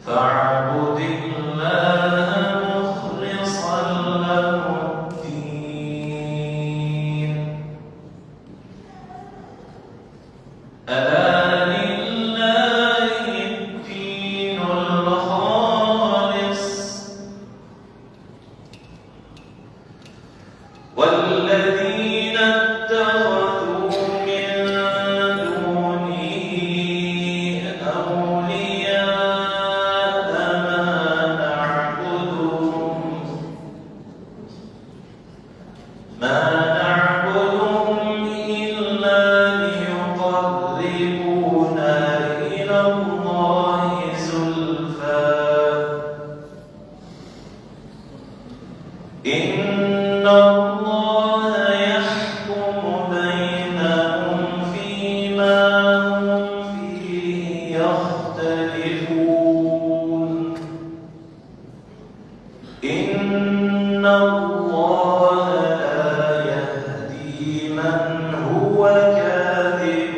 فاعبد الله مخلصا له الدين ألا لله الدين الخالص والذين اتخذوا من دونه أولياء ما نعبدهم إلا ليقربونا إلى الله زلفى إن الله يحكم بينهم فيما هم فيه يختلفون إن الله لا يهدي من هو كاذب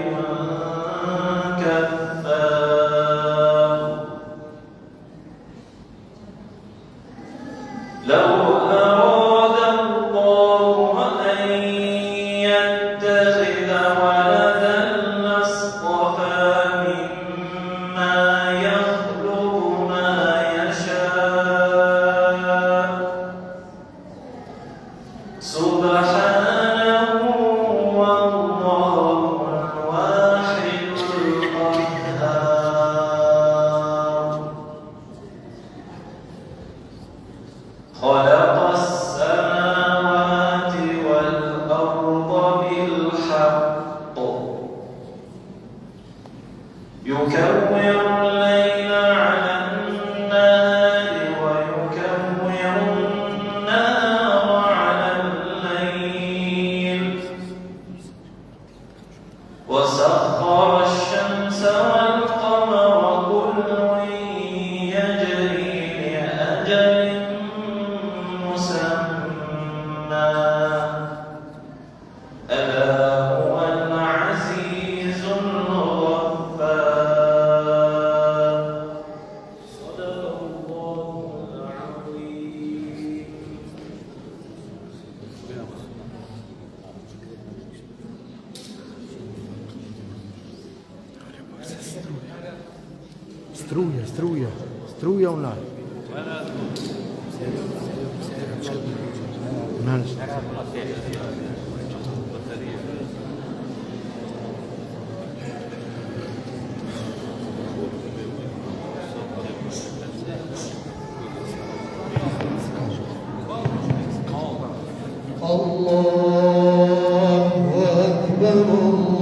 كذاب لو أراد الله أن يتخذ ولدا لاصطفى مما يخلق ما يشاء سبحانه والله الواحد القهار خلق السماوات والأرض بالحق يكور الليل على النهار ويكور النهار على الليل وسخر الشمس والقمر كل يجري لأجل مسمى ألا هو العزيز الغفار صدق الله العظيم Struja ona. Allahu Akbar, Allahu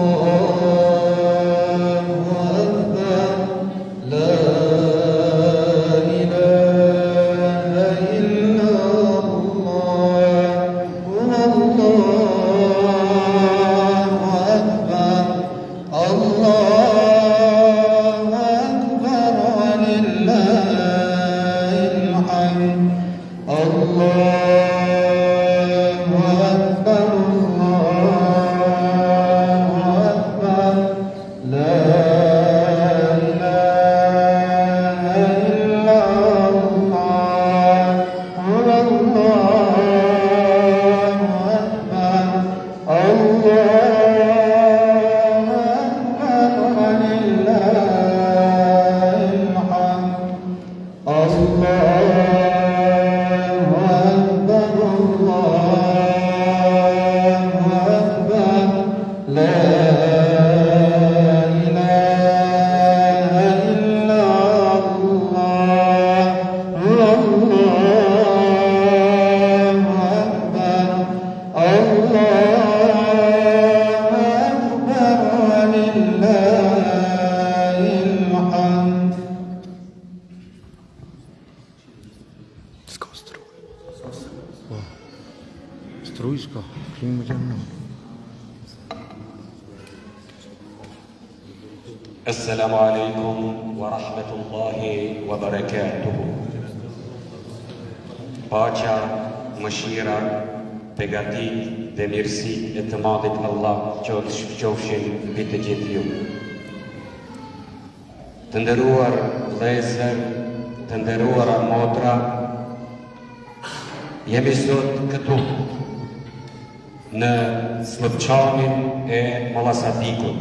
Akbar, la ilaha illa Allah, Allahu Akbar, Allahu Akbar, walillahil hamd. Struiska, klingt mit dem Namen. Assalamu alaikum wa rahmatullahi wa barakatuhu. Paqja, mëshira, begatit dhe mirësit e të madhit Allah qofshin mbi të gjithë ju. Të nderuar vëllezër të nderuara motra, jemi sot këtu në Slëpçanin e Mollasadikut.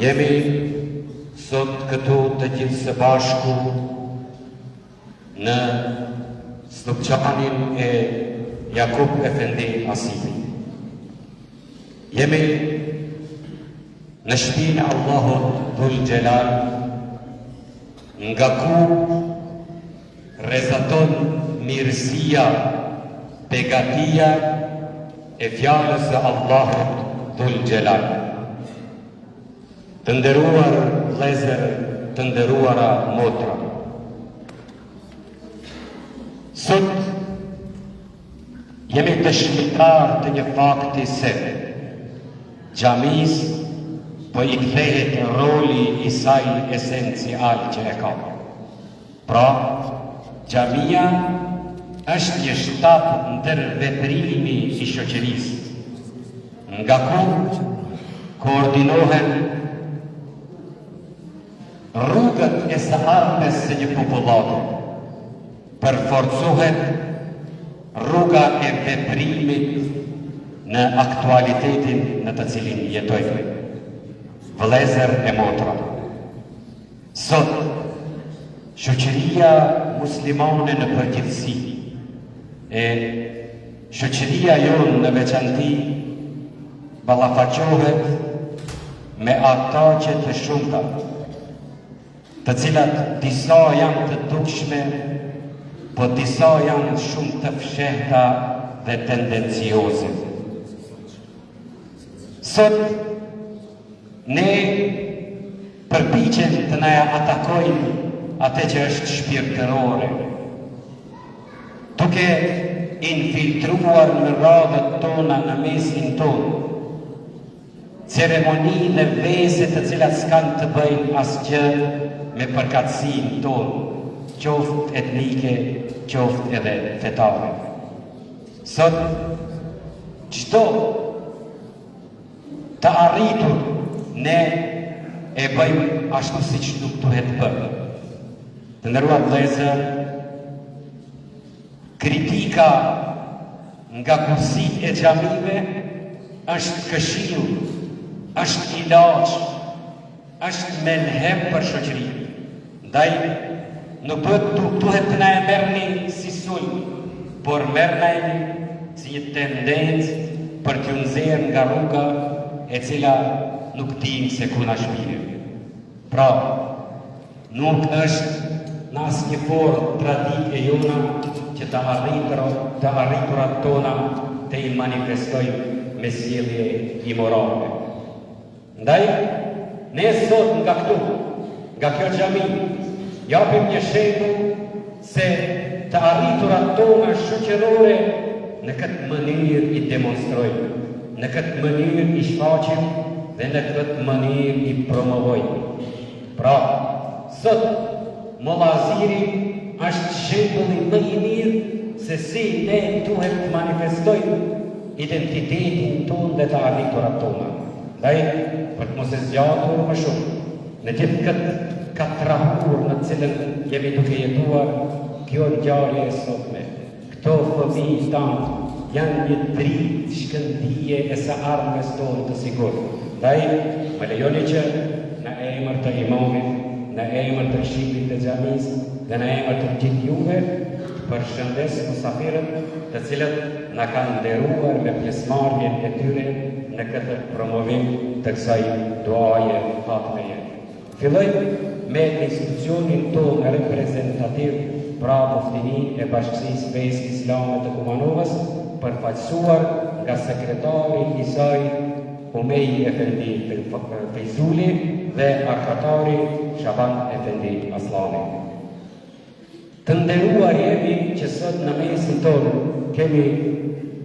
Jemi sot këtu të gjithë së bashku në Slëpçanin e Jakub Efendi Asifi. Jemi në shtëpinë e Allahut Dhul Gjelal, nga ku rezaton mirësia, begatia e fjalës së Allahut Dhul Gjelal. Të nderuar vëllezër, të nderuara motra, sot jemi dëshmitar të një fakti se xhamisë po i kthehet roli i saj esencial që e ka. Pra, xhamia është një shtap ndër veprimi i shoqërisë, nga ku koordinohen rrugët e së ardhmes së një popullate, përforcohet rruga e veprimit në aktualitetin në të cilin jetojmë. Vëllezër e motra, sot shoqëria muslimane në përgjithësi e shoqëria jonë në veçanti ballafaqohet me ata që të shumta, të cilat disa janë të dukshme, po disa janë shumë të fshehta dhe tendencioze. Sot ne përpiqem të na atakojmë atë që është shpirtërore, duke infiltruar në radhët tona, në mesin tonë, ceremoni dhe vese të cilat s'kan të bëjnë asgjë me përkatësinë tonë, qoftë etnike, qoftë edhe fetare. Sot, çdo të arritur ne e bëjmë ashtu siç nuk duhet bërë. Të nderuar vëllezër, kritika nga kursit e xhamive është këshill, është ilaç, është melhem për shoqërinë. Ndaj nuk duhet të na e merrni si sulm, por merrni si një tendencë për t'ju nxjerrë nga rruga e cila nuk dim se ku na shpire. Pra, nuk është në asnjë formë traditë e jona që të arriturat tona të i manifestojmë me sjellje imorale. Ndaj, ne sot nga këtu, nga kjo xhami, japim një shembull se të arriturat tona shoqërore në këtë mënyrë i demonstrojmë, në këtë mënyrë i shfaqim dhe në këtë mënyrë i promovojmë. Pra, sot Mollaziri është shembulli më i mirë se si ne duhet të manifestojmë identitetin tonë dhe të arriturat tona. Ndaj, për të mos e zgjatur më shumë, në gjithë këtë katrahur në cilën jemi duke jetuar, kjo ngjarje e sotme, këto fëmijë tanë janë një dritë shkëndije e së ardhmes tonë të sigurt. Ndaj, më lejoni që në emër të imamit, në emër të shqipit të xhamisë dhe në emër të gjithë juve, të përshëndes musafirët të cilët na kanë nderuar me pjesëmarrjen e tyre në këtë promovim të kësaj duaje fatmeje. Filloj me institucionin tonë reprezentativ, pra muftinin e Bashkësisë Fesë Islame të Kumanovës, përfaqësuar nga sekretari i saj Umej Efendi Fejzuli dhe akatari Shaban Efendi Aslani. Të nderuar jemi që sot në mesin tonë kemi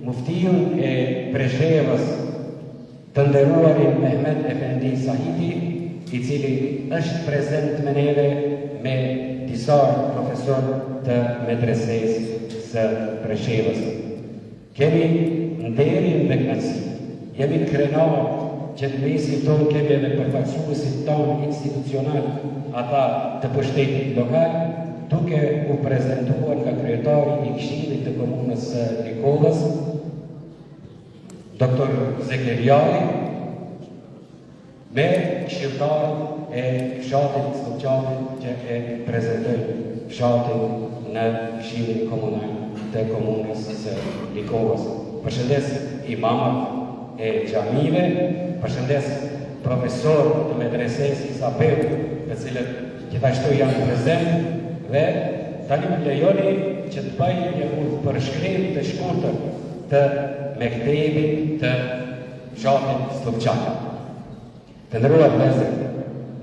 muftiun e Preshevës, të nderuarin Mehmet Efendi Sahiti, i cili është prezent me neve me disa profesor të medresesë së Preshevës. Kemi nderin me kënaqësi. Jemi krenar që në mesin tonë kemi edhe përfaqësuesit tonë institucional, ata të pushtetit lokal, duke u prezantuar nga kryetari I Këshillit të Komunës së Nikolës, Dr. Zekeriaj, me këshilltarët e fshatit Slupçanit që e prezantoi fshatin në Këshillin Komunal të Komunës së Nikolës. Përshëndes imamat e xhamive, përshëndes profesor të medreses Isabel, të cilët gjithashtu janë prezent, dhe tani më lejoni që të bëj një përshkrim të shkurtër të mektebit të fshatit Slupçan. Të nderuar vëllezër,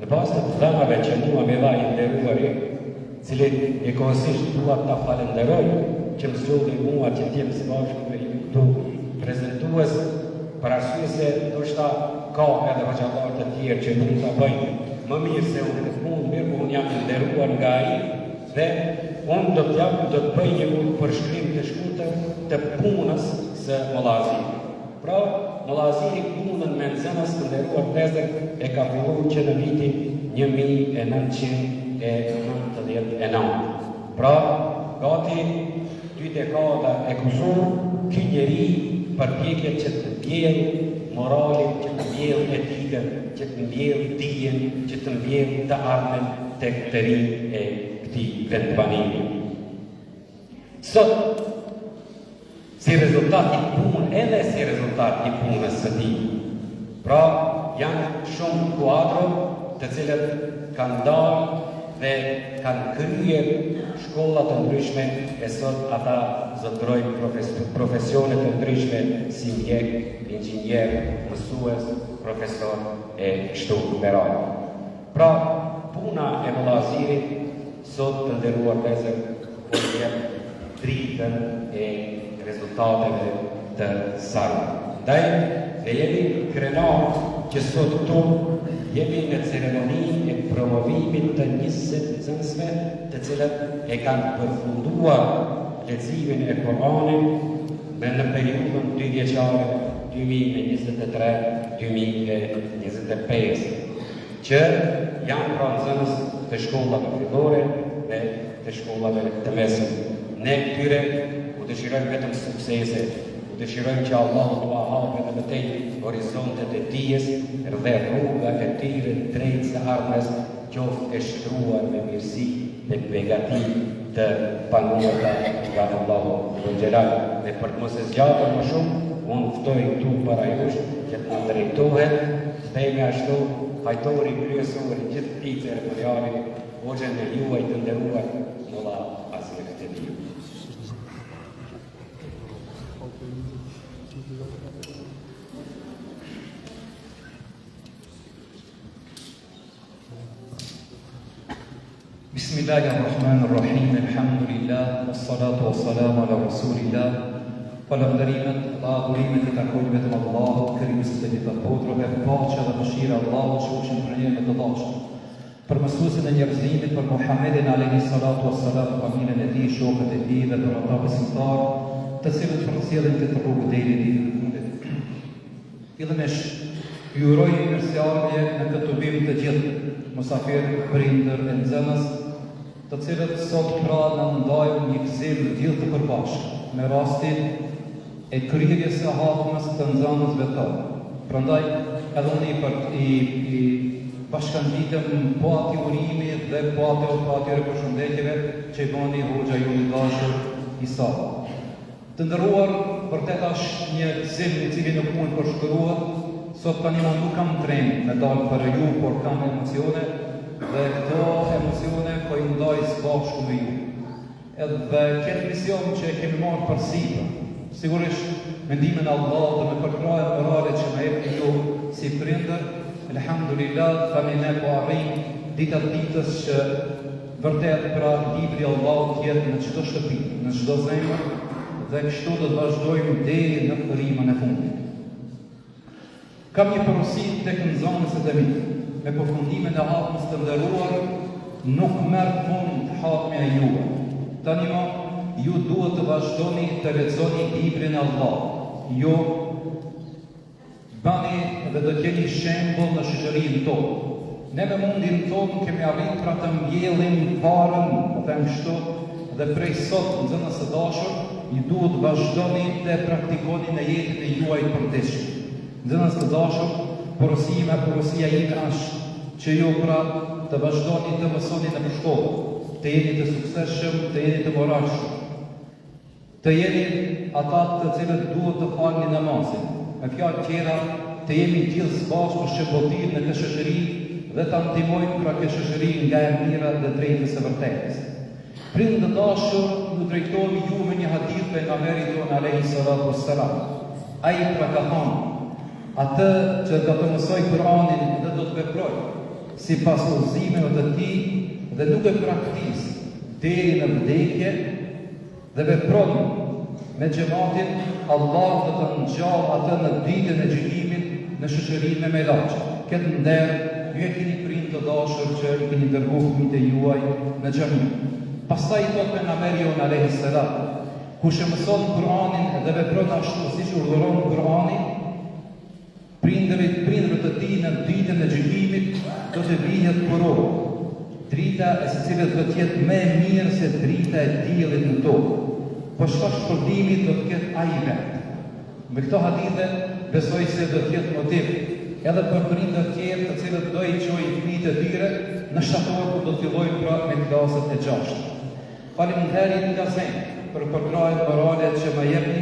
në bazë të dhënave që mua më dha I nderuari, cili njëkohësisht dua ta falenderoj që më zgjodhi mua që të jem së bashku me ju këtu prezantues, për arsye se ndoshta ka edhe hoxhallar të tjerë që mund ta bëjnë më mirë se unë këtë punë, mirë unë jam I nderuar nga ai dhe unë do të bëj një përshkrim të shkurtër të punës së Mollazit. Pra, Mollaziri punën me nxënës të nderuar vëllezër e ka filluar që në vitin 1999. Pra, gati 2 dekada e kusur, ky njeri përpjekjet që të mbjellë moralin, që të mbjellë etikën, që të mbjellë dijen, që të mbjellë të ardhmen tek të rinj e këtij vendbanimi. Sot, si rezultat I punë, edhe si rezultat I punës së tij. Pra, janë shumë kuadro të cilët kanë dalë dhe kanë kryer shkolla të ndryshme e sot ata zotërojnë profesione të ndryshme si mjek, inxhinier, mësues, profesor e kështu me radhë. Pra, puna e Mollazirit sot të nderuar vëllezër po jep dritën e rezultateve të saj. Ndaj, ne jemi krenar që sot këtu jemi në ceremoninë e promovimit të 20 nxënësve të cilët e kanë përfunduar leximin e Kuranit në periudhën 2 vjeçare 2023-2025, që janë pra nxënës të shkollave fillore dhe të shkollave të mesme. Ne këtyre u dëshirojmë vetëm suksese, u dëshirojmë që Allahu t'ua hapë edhe më tej horizontet e dijes dhe rruga e tyre drejt së ardhmes qoftë e shtruar me mirësi dhe begati të panuara nga Allahu Xhelal. Dhe për të mos e zgjatur më shumë, unë ftoj këtu para jush që të na drejtohet, themi ashtu, fajtori kryesor I gjithë këtij ceremoniali, hoxhën e juaj të nderuar, Molla Azir Tediu. Bismillahirrahmanirrahim, alhamdulillah, wassalatu wassalamu ala rasulillah. Falënderimet dhe adhurimet I takojnë vetëm Allahut, krijuesit e gjithë botrave, paqja dhe mëshira e Allahut shkojnë për ne me të dashur. Për mësuesin e njerëzimit, për Muhammedin alayhi salatu wassalam, familjen e tij, shokët e tij dhe për ata besimtarë, të cilët përcjellin këtë rrugë deri në ditën e fundit. Fillimisht, ju uroj mirëseardhje në këtë tubim të gjithë musafirë, prindër e nxënës, të cilët sot pra në ndajnë një gëzim gjithë të përbashkë me rastin e kryerjes së hapjes të nxënësve tonë. Prandaj edhe unë I bashkangjitem po ati urimi dhe po atyre përshëndetjeve që I bani hoxha ju I dashur Isa. Të nderuar, vërtet është një gëzim I cili nuk mund përshkruhet. Sot tani unë nuk kam tren me dalë për ju, por kam emocione dhe këto emocione po I ndaj së bashku me ju. Edhe këtë mision që e kemi marrë për sipër, sigurisht mendimin e Allahut dhe me përkrajen morale që më jepni ju si prindër, elhamdulillah, tani ne po arrim ditët ditës që vërtet pra libri I Allahut jetë në çdo shtëpi, në çdo zemër dhe kështu do të vazhdojmë deri në rrimën e fundit. Kam një porosi tek nxënësit e mi, me përfundimin e hapjes të nderuar, nuk merr fund hatmja juaj. Tani më, ju duhet të vazhdoni të lexoni librin e Allahut. Ju bani dhe do t'jeni shembull në shoqërinë tonë. Ne me mundin tonë kemi arrit pra të mbjellim varën, po them kështu, dhe prej sot nxënës së dashur, ju duhet vazhdoni të praktikoni në jetën e juaj përditshme. Nxënës të dashur, porosia ime është që ju pra të vazhdoni të mësoni në shkollë, të jeni të suksesshëm, të jeni të moralshëm, të jeni ata të cilët duhet të falni namazin. Me fjalë tjera, të jemi gjithë së bashku shëbotim në këtë shoqëri dhe ta ndihmojmë pra këtë shoqëri nga e mira dhe drejtës së vërtetës. Prindë të dashur, ju drejtohemi ju me një hadith pejgamberit tonë alayhi salatu wassalam. Ai pra ka thënë, atë që do të mësoj Kur'anin dhe do të veproj sipas udhëzimeve të tij dhe nuk e praktikoj deri në vdekje dhe vepron me xhamatin, Allah do të ngjall atë në ditën e gjykimit në shoqërinë me melaçe. Këtë nder, ju e keni prindë të dashur që i keni dërguar fëmijët e juaj në xhami. Pastaj thot pejgamberi jon alayhi salam, kush e mëson Kur'anin dhe vepron ashtu siç urdhëron Kur'ani, prindërit të tij në ditën e gjykimit do të vihet kurorë. Drita e secilët do të jetë më e mirë se drita e diellit në tokë. Po çfarë shpërdimi do të ketë ai vetë? Me këto hadithe besoj se do të jetë motiv edhe për prindër tjerë të cilët do i çojnë fëmijët e tyre në shtator ku do të fillojnë pra me klasat e 6. Faleminderit nga zemra për përkrahjen morale që më jepni.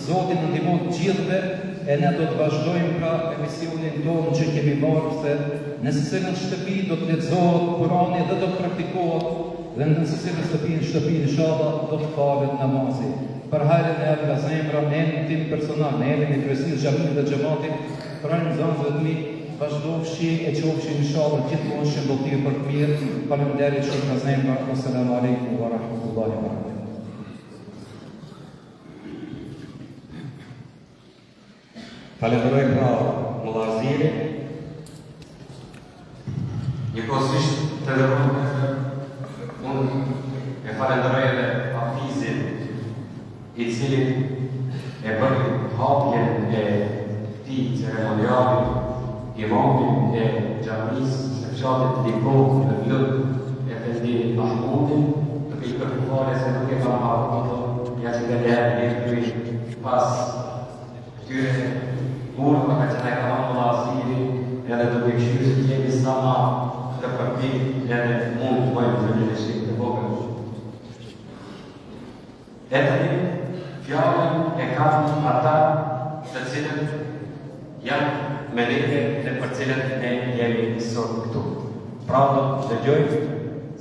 Zoti na ndihmon të gjithëve e ne do të vazhdojmë pra emisionin tonë që kemi marrë se në secilën shtëpi do të lexohet Kurani dhe do të praktikohet dhe në secilën shtëpi inshallah do të falet namazi. Për hajrin e nga zemra, në emrin tim personal, në emrin e kryesisë së xhamit dhe xhamatit, pra në zonëve të mi, vazhdofshi e qofshi inshallah gjithmonë shëndetësi për të mirë. Faleminderit shumë nga zemra. Assalamu alaikum wa rahmatullahi wa barakatuh. Falenderoj pra Mullaziri. Njëkohësisht të dërgoj, unë e falenderoj edhe Hafizin, i cili e bëri hapjen e këtij ceremoniali, imamin e xhamisë së fshatit Lipov në Vlorë, Efendi Mahmudin, të i përkufare se nuk e ka marrë ato, ja që nga lehë pas këtyre burë për që ne ka marrë Mullaziri, edhe të bëjkëshyrë se kemi sa ma të përpik edhe mund të bëjmë të një shqip të vogël. E të një, fjallën e kanë ata të cilët janë me neve dhe për cilët ne jemi sot këtu. Pra do të dëgjojmë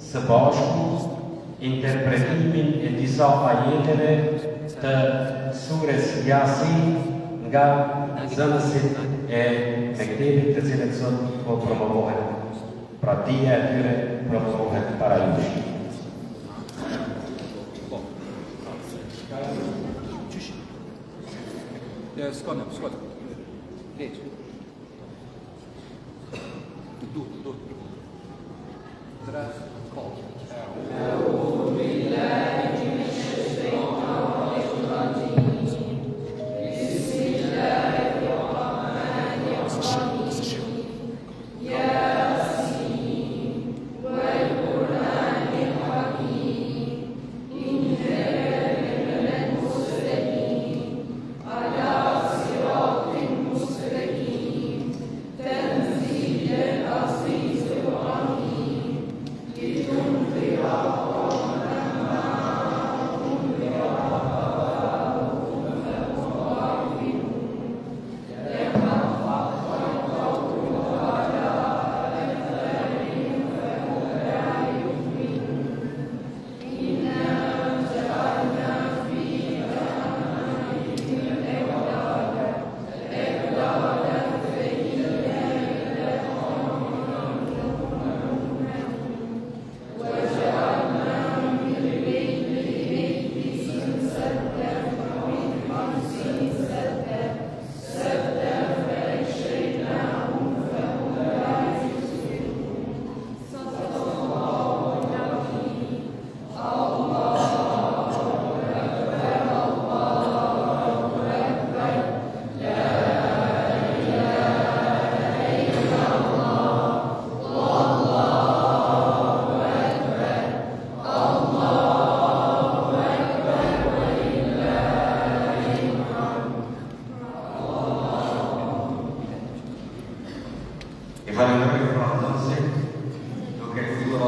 së bashku interpretimin e disa ajeteve të sures Yasin nga zënësit e mektebit të cilët sot po promovohen. Pra dija e tyre promovohen para jush. Skåne. Leć. Du. Dra, kol.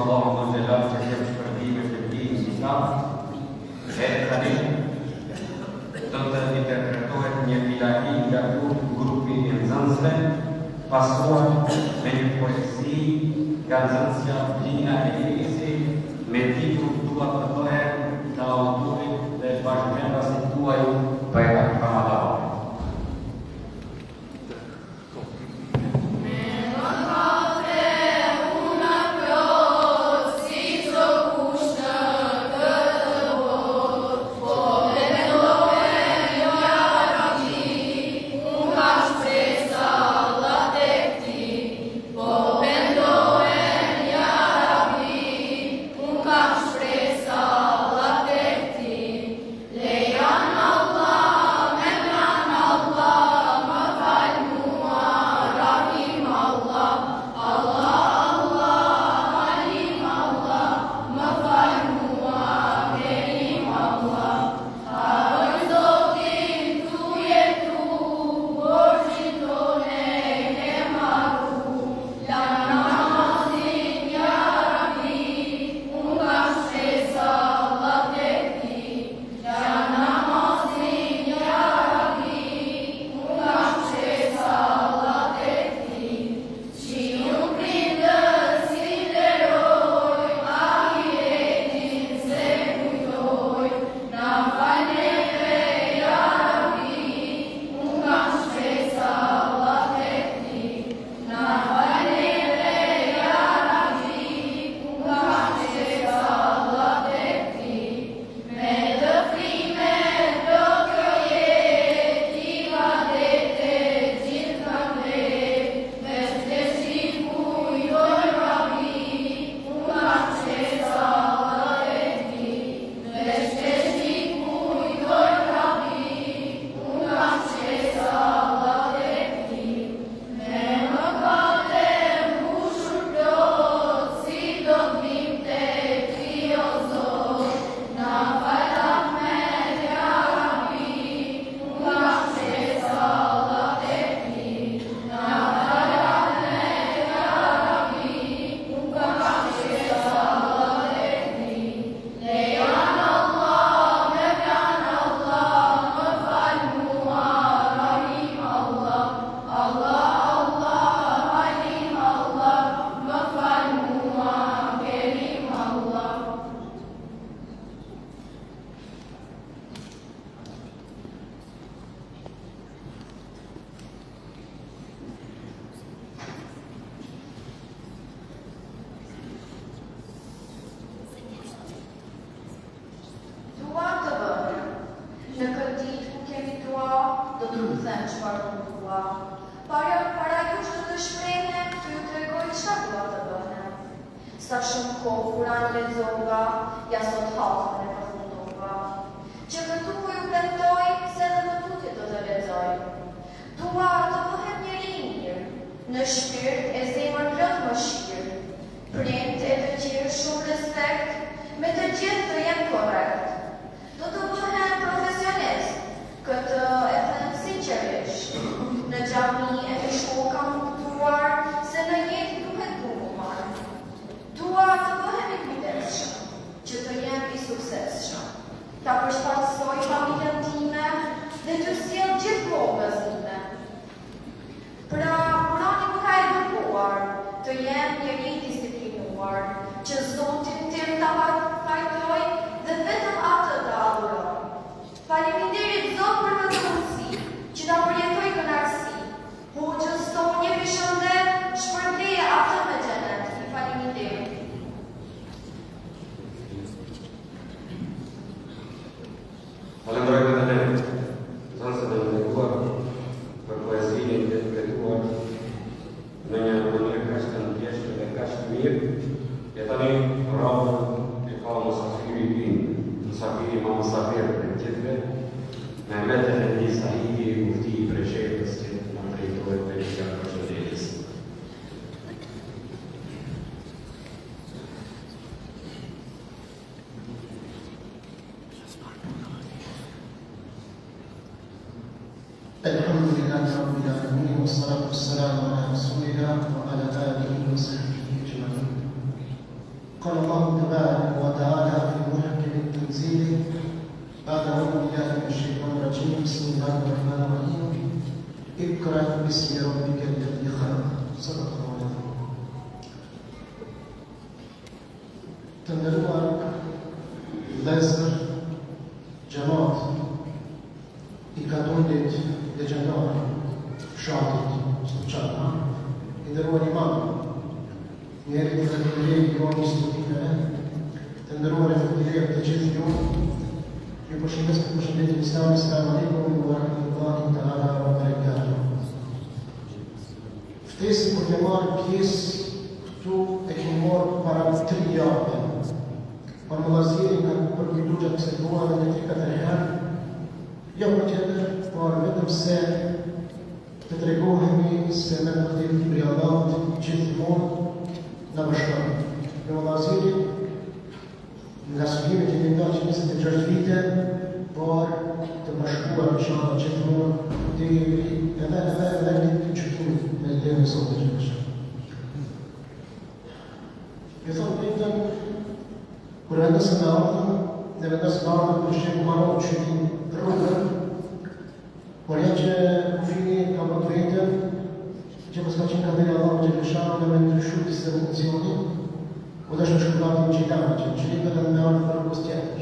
Allahu më gjelat që kem shpërdime të din islam, e tani do të interpretohet një ilahi nga grupi i nxënësve, pasuar me një poezi nga nxënësja Lina Elisi me titull Dua të bëhem të autorit dhe bashkëmendësit tuaj Bajram Ramadan. Sa shumë kohë Kurani lexova, ja sot hapën e përfundova. Që këtu ju premtoj se dhe më tutje do të lexoj. Dua të bëhem njeri I mirë, në shpirt e zemër plot mëshirë. Prind e të tjerë shumë respekt, me të gjithë të jem korrekt. Do të bëhem profesionist, këtë e them sinqerisht. Në xhami e në shkollë kam kuptuar se në jetë duhet punë marrë. Dua të bëhem I kujdesshëm, që të jem I suksesshëm. Ta përshtatsoj familjen time dhe të sjell gjithmonë gëzime. Pra, Kurani më ka edukuar të jem njeri disiplinuar, që Zotin tim ta pajtoj dhe vetëm atë ta adhuroj. Faleminderit Zot për këtë mundësi, që ta përjetoj kënaqësi. Hoxhës tonë një shëndet, shpërbleje atë me xhenet. Faleminderit. Falenderoj edhe ne, nxënësët e nderuar, për poezinë e interpretuar në një mënyrë kaq të ndjeshme dhe kaq të mirë. E tani radhën e ka musafiri im, musafiri ma musafir të gjithve, Mehmet Efendi Sahibi, mufti I Preshelës, që në drejtohet për një përshëndetjes. الحمد لله رب العالمين والصلاة والسلام على رسول الله وعلى آله وصحبه أجمعين. قال الله تبارك وتعالى في محكم التنزيل بعد أعوذ بالله من الشيطان الرجيم بسم الله الرحمن الرحيم اقرأ باسم ربك الذي خلق صدق الله العظيم. Të nderuar vëllezër, xhamat i katolit legjendar fshatit Suçana, i nderuar imam, njerë të fakilirë i gjoni studive, të nderuar e fakilirë të gjithë ju, ju përshëndes për përshëndetin islami, assalamu alaikum wa rahmatullahi ta'ala wa barakatuh. Ftesi për të marrë pjesë këtu e kemi marrë para 3 javë. Por mëllaziri nga përkujtu që këse dua dhe në 3-4 herë, jo për tjetër, por vetëm se të tregohemi se me vërtet libri Allahut gjithmonë na bashkon. Në mëllaziri, nga studimit e kënda që 26 vite, por të bashkuar në shama gjithmonë edhe një qëtimi me dhe në sotë që bashkë. Ju thonë pëjtën, kur vendosën me ardhën, dhe vendosën me ardhën për shqeku marot që një rrugën, por janë që kufini ka më të vetën, që pas ka qenë ka dheri Allah që lësharë dhe me në ndryshu disë dhe funksioni, u dhe shme shkullatin në qitana, që në qilipet edhe me ardhën për rrugës tjetër.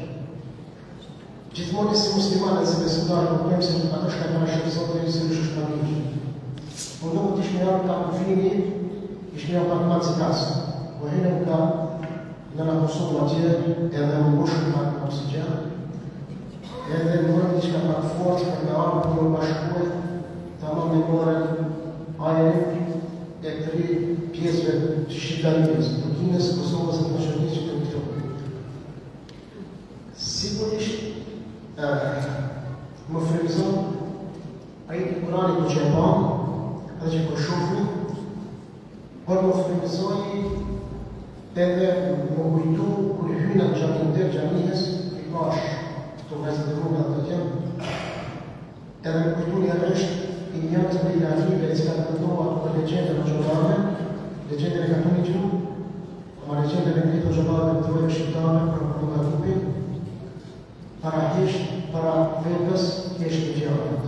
Gjithmoni si muslimanet, si besimtarë, për këmë se ato shka ka shërë zotë dhe si në shështë përmijë. Por nuk të ishme jarë ka kufini, ishme jarë pak matë si kasë. Po hene u ka në në Kosovë atje, edhe u moshën pak në oksigen, edhe në mërën që ka pak forës për nga arë për më bashkuaj, ta më me mërën ajerin e 3 pjesëve të shqiptarinës, Turkinës, Kosovës dhe Maqedonisë që të këto. Sigurisht, më frymëzon ajeti Kurani që e pamë, edhe që për shofni, por më frymëzoj edhe më kujtu kër i hyna në gjamin dhe gjamihes, i pash të vëzët e rrugë të tjemë, edhe më kujtu një resht i njërë të ilahive e cika të ndohat për legjende në gjodame, legjende e katoni gju, ma legjende e në gjodame të vëjë shqiptame për nga grupi, para hesht, para vetës, hesht të gjarët.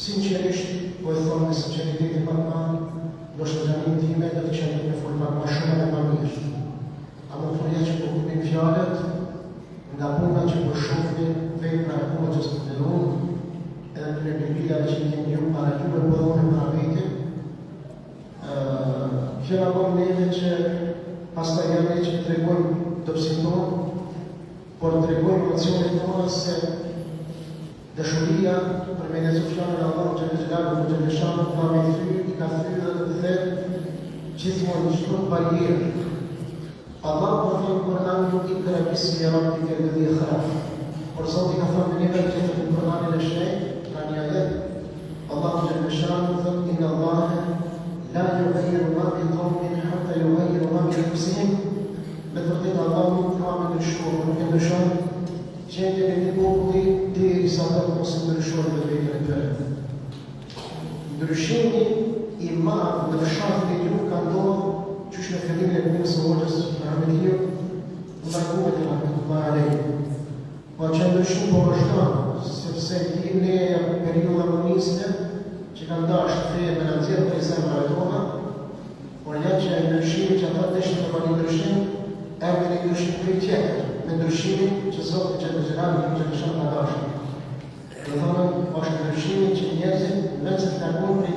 Sinqerisht, po e thonë me sinceritetin pak ma, do shtë gjamin time dhe të qenë me folë pak ma shumë dhe ma mirë. A më përja që po kupim fjallet, nga puna që po shofni, vejt pra e puna që së të nërunë, edhe për e bibliave që një një para ju e përdojnë para vete, fjera kom neve që pas të jame që të tregojnë dopsin tonë, por të tregojnë emocionet tonë se dëshuria për me nëzu fjalën e Allah që në gjelalu në gjeleshanë ka me thy, i ka thy dhe gjithmonë në shkruat barjerë. Allah për thonë Kur'an nuk i kërë bismi rabbi ke gëdhi e khraf. Por Zoti ka thonë në një vend që të Kur'anin e shnejt, në një ajet, Allah në gjeleshanë thonë inë Allahe la yughayiru ma bi qawmin hatta yughayiru ma bi anfusihim. Me të vërtetë Allah nuk ka me ndryshuar, nuk e ndryshon qendjen e një populli deri sa ata mos e ndryshojnë me vetën e tyre. Ndryshimi i madh në fshatin e ju ka ndodhur qysh në fillimin e punës së Hoxhës Ahmediu, ndarguhet e rahmetullahi alejhi. Po që ndryshim po vazhdon, sepse ne periudha komuniste që kanë dashur feje me nxjerrje për zemrat tona, por ja që ndryshimi që ata deshin të bëjnë ndryshim, edhe në ndryshim për tjetër, me ndryshimin që Zoti që në gjeranë që në shumë në dashur. Dhe thonën, është ndryshimin që njerëzit në që të takon për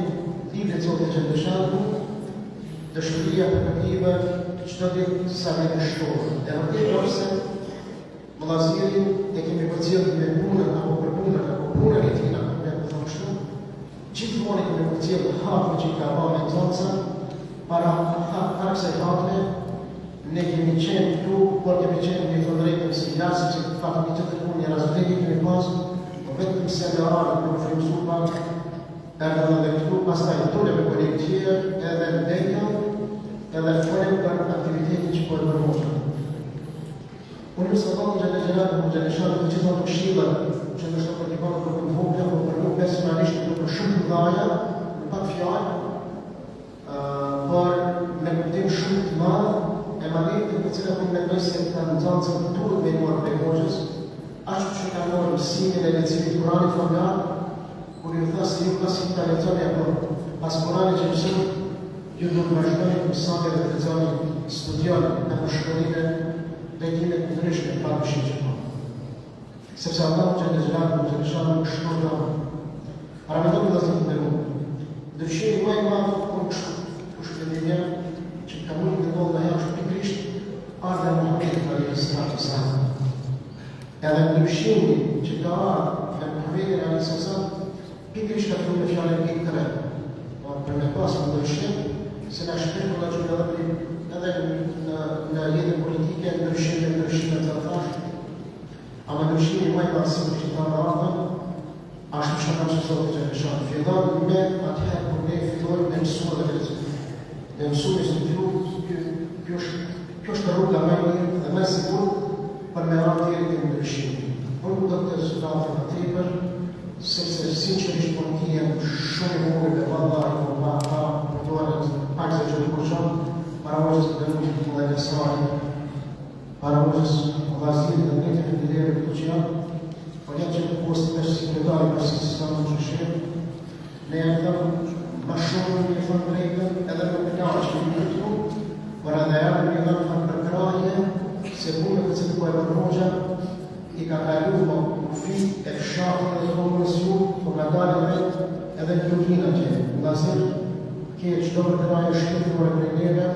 libri Zotit që në shumë, dëshuria përkëtive qëto ditë sa me në shtorë. E vërtet është se mëllazirin e kemi përcjellë me punën, apo për punën, apo punën e tina, me të thonë shtu, gjithmonë e kemi përcjellë hapë që i ka ba me tonca, para kësaj hapëne, ne kemi qenë këtu, por kemi qenë një të drejtën si jasë, që fatë një të punë një razvrejtë kemi pasë, po vetëm se me arë në frimësu pak, edhe dhe këtu, pastaj tune me kolegë tjerë, edhe në dejta, edhe folem për aktivitetin që po e përmoshtë. Unë nësë Allah në gjelatë, në gjeleshanë, të gjitha të shqila, që nështë të përkipano për këtë vogla, për nuk personalisht për shumë të dhaja, në pak fjallë, por me kuptim shumë të madhë, emanetin për cilët unë mendoj se kanë nxënësën duhet me marrë prej hoxhës, ashtu që kanë marrë mësimin e leximit Kuranit familjar, kur ju tha se ju pasi ta lexoni apo pas Kuranit që mësoni, ju do të vazhdoni mësoni dhe të lexoni, studioni në shkollimet dhe dinet të ndryshme pa dyshim që po. Sepse Allahu Xhelalu Xhelalu të lëshon shkolla. Para me do të zëtë me mu. Dëshimi më i madh unë shpëtimia që ka mund të ndodhë ajo është pikërisht ardha e Muhamedit alayhi salatu wasalam. Edhe ndryshimi që ka ardhur nga Muhamedi alayhi salatu pikërisht ka thënë fjalën e tij. Për me pas më ndryshim, se na shpirë nga që edhe në jetën politike, ndryshime të thash, ama ndryshimi më i madh që ka ardhur ashtu që kam që sotë që kësha. Fillon me atëherë kur ne fillojmë me mësua dhe lexim. Me mësua me studiu, kjo është rruga më e mirë dhe më e sigurt për me radhë deri te ndryshimi. Unë do të zgjidhem më tepër, sepse sinqerisht po më jem shumë i vogël dhe vallahi pa pak se që kurçon, para hoxhës të dënuar të mëdha Sari, para hoxhës vazhdim dhe ne të ndërë këto që janë. Po një që postë të sekretari për sistemën që shqip, ne janë thëmë ma shumë një thëmë drejtën edhe për përkjarë që një këtu, por edhe janë një thëmë përkraje, se punë të cilë po e përmogja, i ka kalu më fi e fshatë dhe të komës ju, por nga dalë vetë edhe një lukina që nga zirë, ke qdo përkraje shqiptore për neve,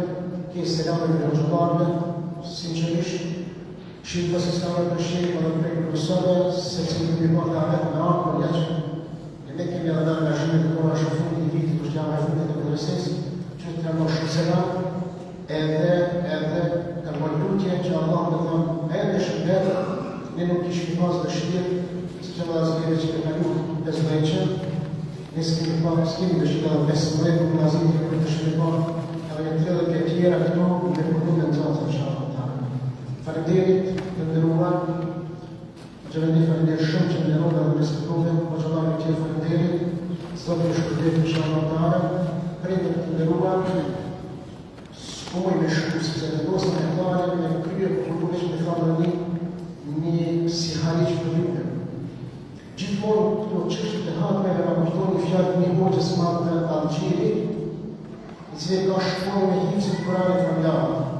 ke selame për gjëllarve, sinqerisht, Shqipë për sistemën për shqipë dhe për profesorë, se që në bëjmë ka vetë me arë, por jaqë, ne kemi edhe nga shqimë të kora shumë fundi i vitit, për shqama e fundit të mëdreses, që të kanë shumë selam, edhe kanë më lutje që Allah me thonë, edhe shqipë, ne nuk kishë pas dhe shqipë, se që më azgjeve që të kalu 15 ne s'kemi pas, s'kemi dhe shqipë dhe 15 për në azgjeve për të shqipë, edhe me 30 tjera këto, me përdu me nëzatë në Faleminderit të ndëruar, Gjëvendi faleminderit shumë që më ndërruar dhe më respektove, po që Allah me tjerë faleminderit, sot në shkërdet në shumë të arë, prejtë të ndëruar, s'poj me shumë, se të dosën e tare, me krye për kulturës me thamë një si hariq për juve. Gjithmonë këto qështë të hatme me kujtoni fjallë një hoqës madhë dhe Algjiri, i cilë ka shpoj me hipsit Kuranit familjarë.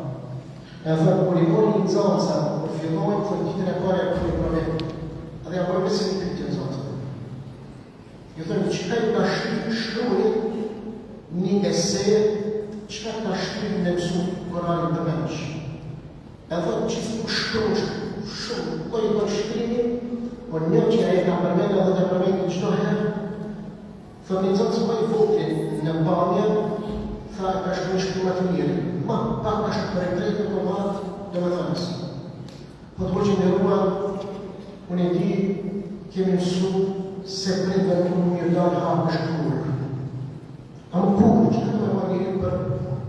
E thë, kur i mori një nëzanca, kur fillojnë, thë ditën e pare e kërë i përve. Adhe ja përve se një këtë të nëzanca. Ju thënë, që ka ka shkrujnë një esej, që ka shkrujnë në mësu Koranin të mensh. E thë, që të shkrujnë shumë, ko i për shkrujnë, por një që e ka përmena dhe të përmena në qdo herë, thë një nëzanca ko i votin në banja, tha ka shkrujnë shkrujnë të mirë. Ma, pak është për e drejtë të matë dhe me thënës. Po të hoqë ndërruar, unë e di, kemi mësu se prejtë dhe të një dalë hapë shkurë. A më kurë, që këtë me magirin për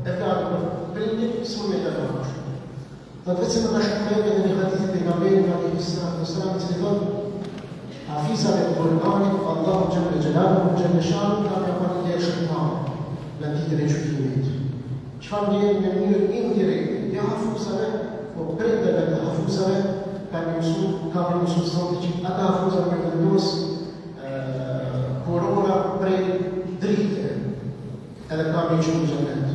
e dalë për prejtë, së më me të hapë shkurë. Dhe të vetë se më të shkurë dhe një hadithit e nga bejnë nga një sëramë që të thotë, hafizave të Kur'anit, Allahu Gjellë Gjellalu, Gjellë Shalu, ka me për një dhe shkurë në ditër e qëtimit. Qëfar njëjë me njërë indirekt, ja hafuzave, po prendeve të hafuzave, ka me mësu zonë që ata hafuzave me vendosë korona prej drite, edhe ka me qënë gjennet.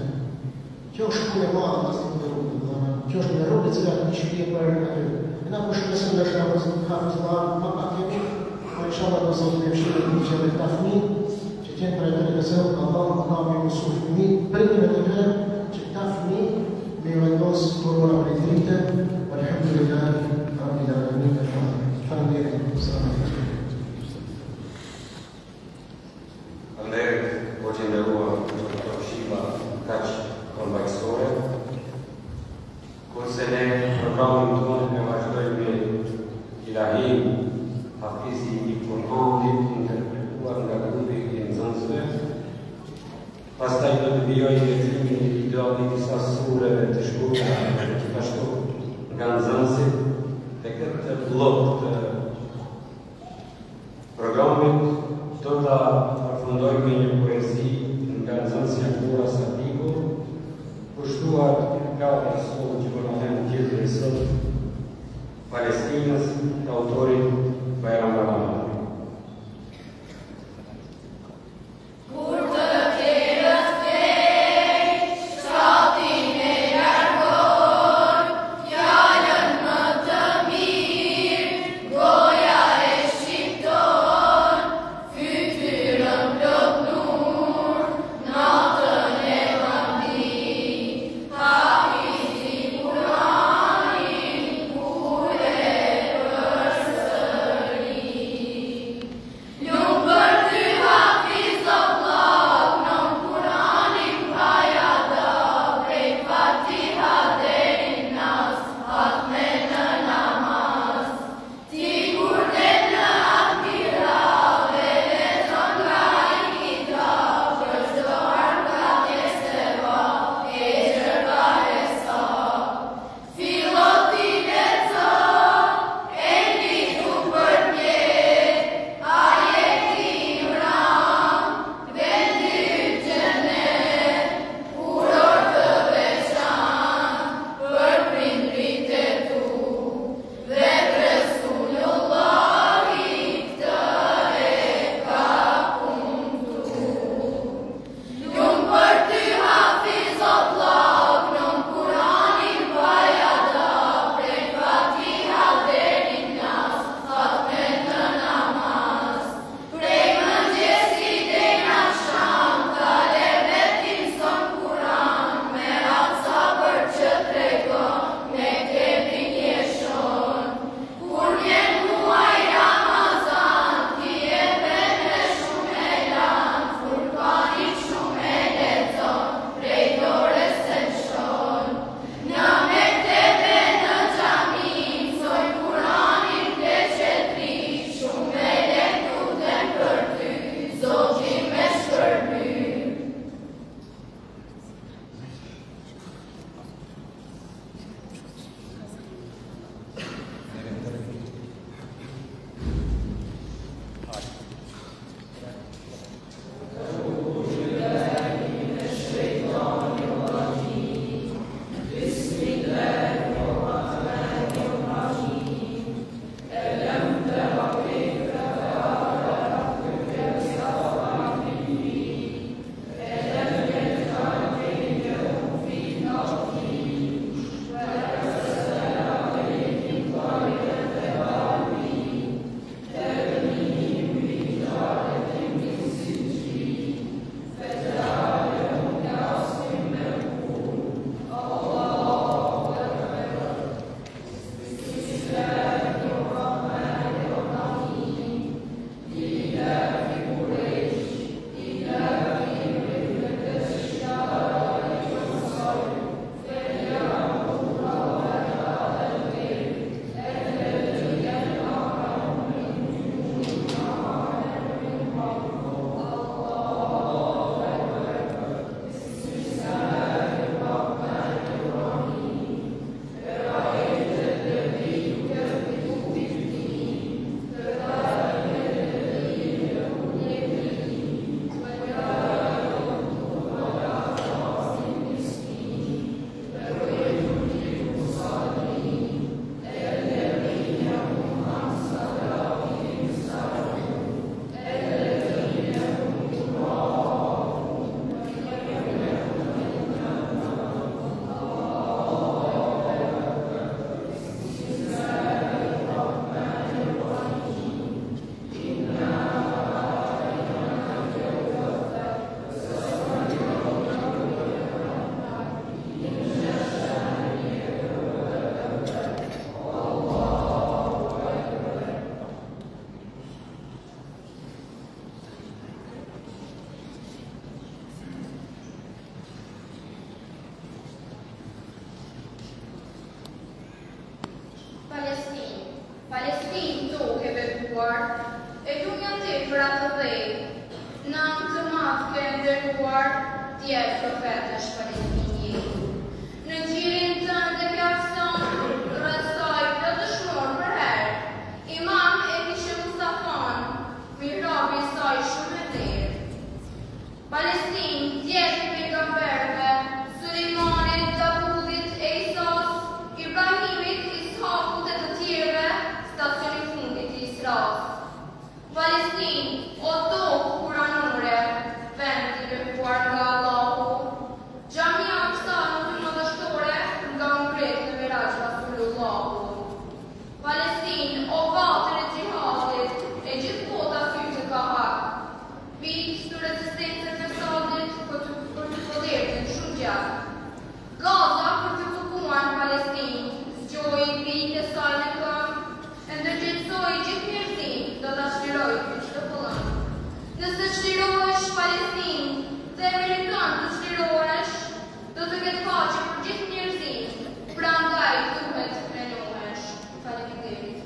Kjo është punë e madhe pas të të rrugë, kjo është në rrugë cilat në shqipje për aty. E na për shkësën dhe shkësën hafuzlar, ma pa kemi, po i shala do zonë të mshirë të që dhe ta fmi, që tjenë për e të nësërë, Allah ka me mësu fmi, prendeve të tërë, تفني بمنوس كورونا بريتريتا والحمد لله رب العالمين الحمد لله السلام عليكم. Andrej, hoqë ndërrua të shqipa kaq konvajsore, kurse ne programin tonë e vazhdojmë me Ilahim, hafizi i Kur'anit, interpretuar nga grupi i nxënësve. Pastaj do të vijoj leximin e ideali disa sureve të shkurtra, gjithashtu nga nxënësit, dhe këtë blok të programit do ta përfundoj me një poezi nga nxënësja Kura Sadiku, kushtuar nga Rasul Palestinës të autorit Bajram Ramazani. Sulejmanit, Davudit, Isas, Ibrahimit, Ishakut e të tjerëve, çlirohesh Palestinë dhe Amerikanë të çlirohesh, do të ketë paqe për gjithë njerëzinë. Prandaj duhet të trenohesh. Faleminderit.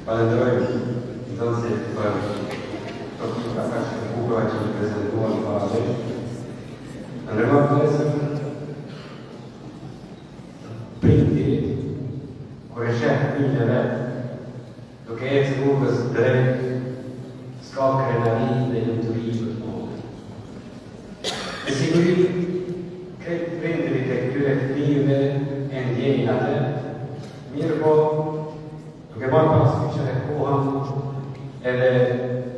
Falenderoj nxënësit për topikat kaq të bukura që i prezentuan para nesh. Në rregull pjesën prindi kur e sheh fëmijën e vet, duke ecë rrugës drejt, s'ka krenari dhe lumturi për të mollë. Me siguri, këtë prindërit e këtyre fëmijëve e ndjejnë atë, mirë po, duke marrë parasysh edhe kohën edhe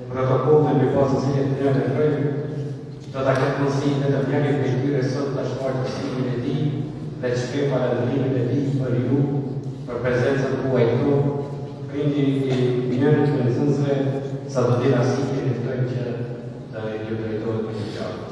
protokollin me bazë të cilët ne veprojmë, do ta ketë mundësi vetëm njëri prej tyre sot ta shpojë përsimin e tij dhe të shpjegojë falënderimin e tij për ju, për prezencën tuaj këtu, prindi i njërit të nxënësve, sa do të rasti që fitojmë që të ju drejtohet me një gjatë.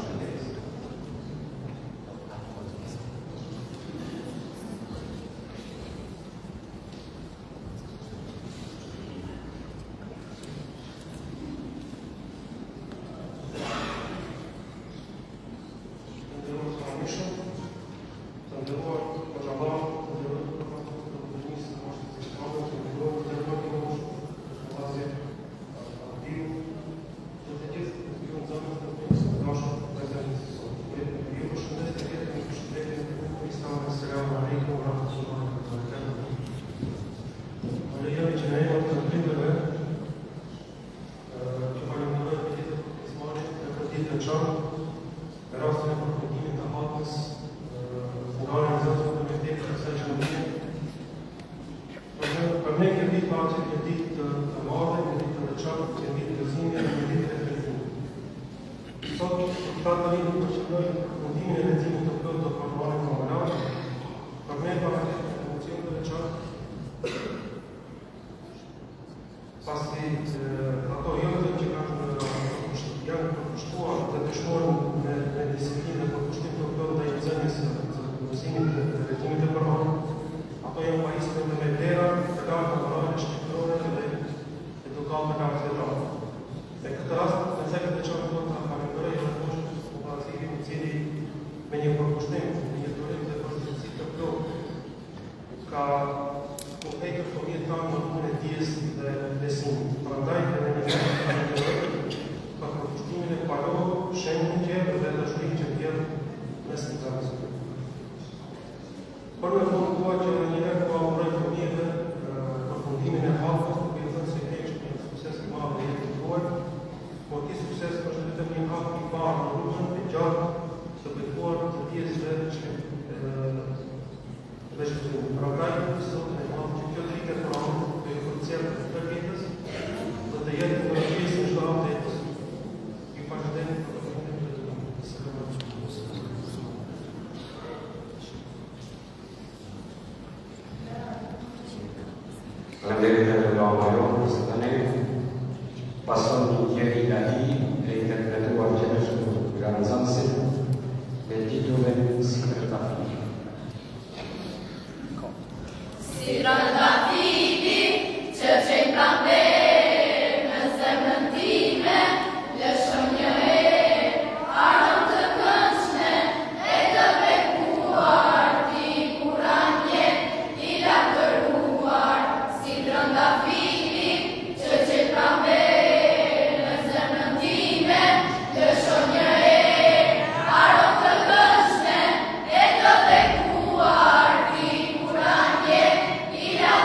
Ila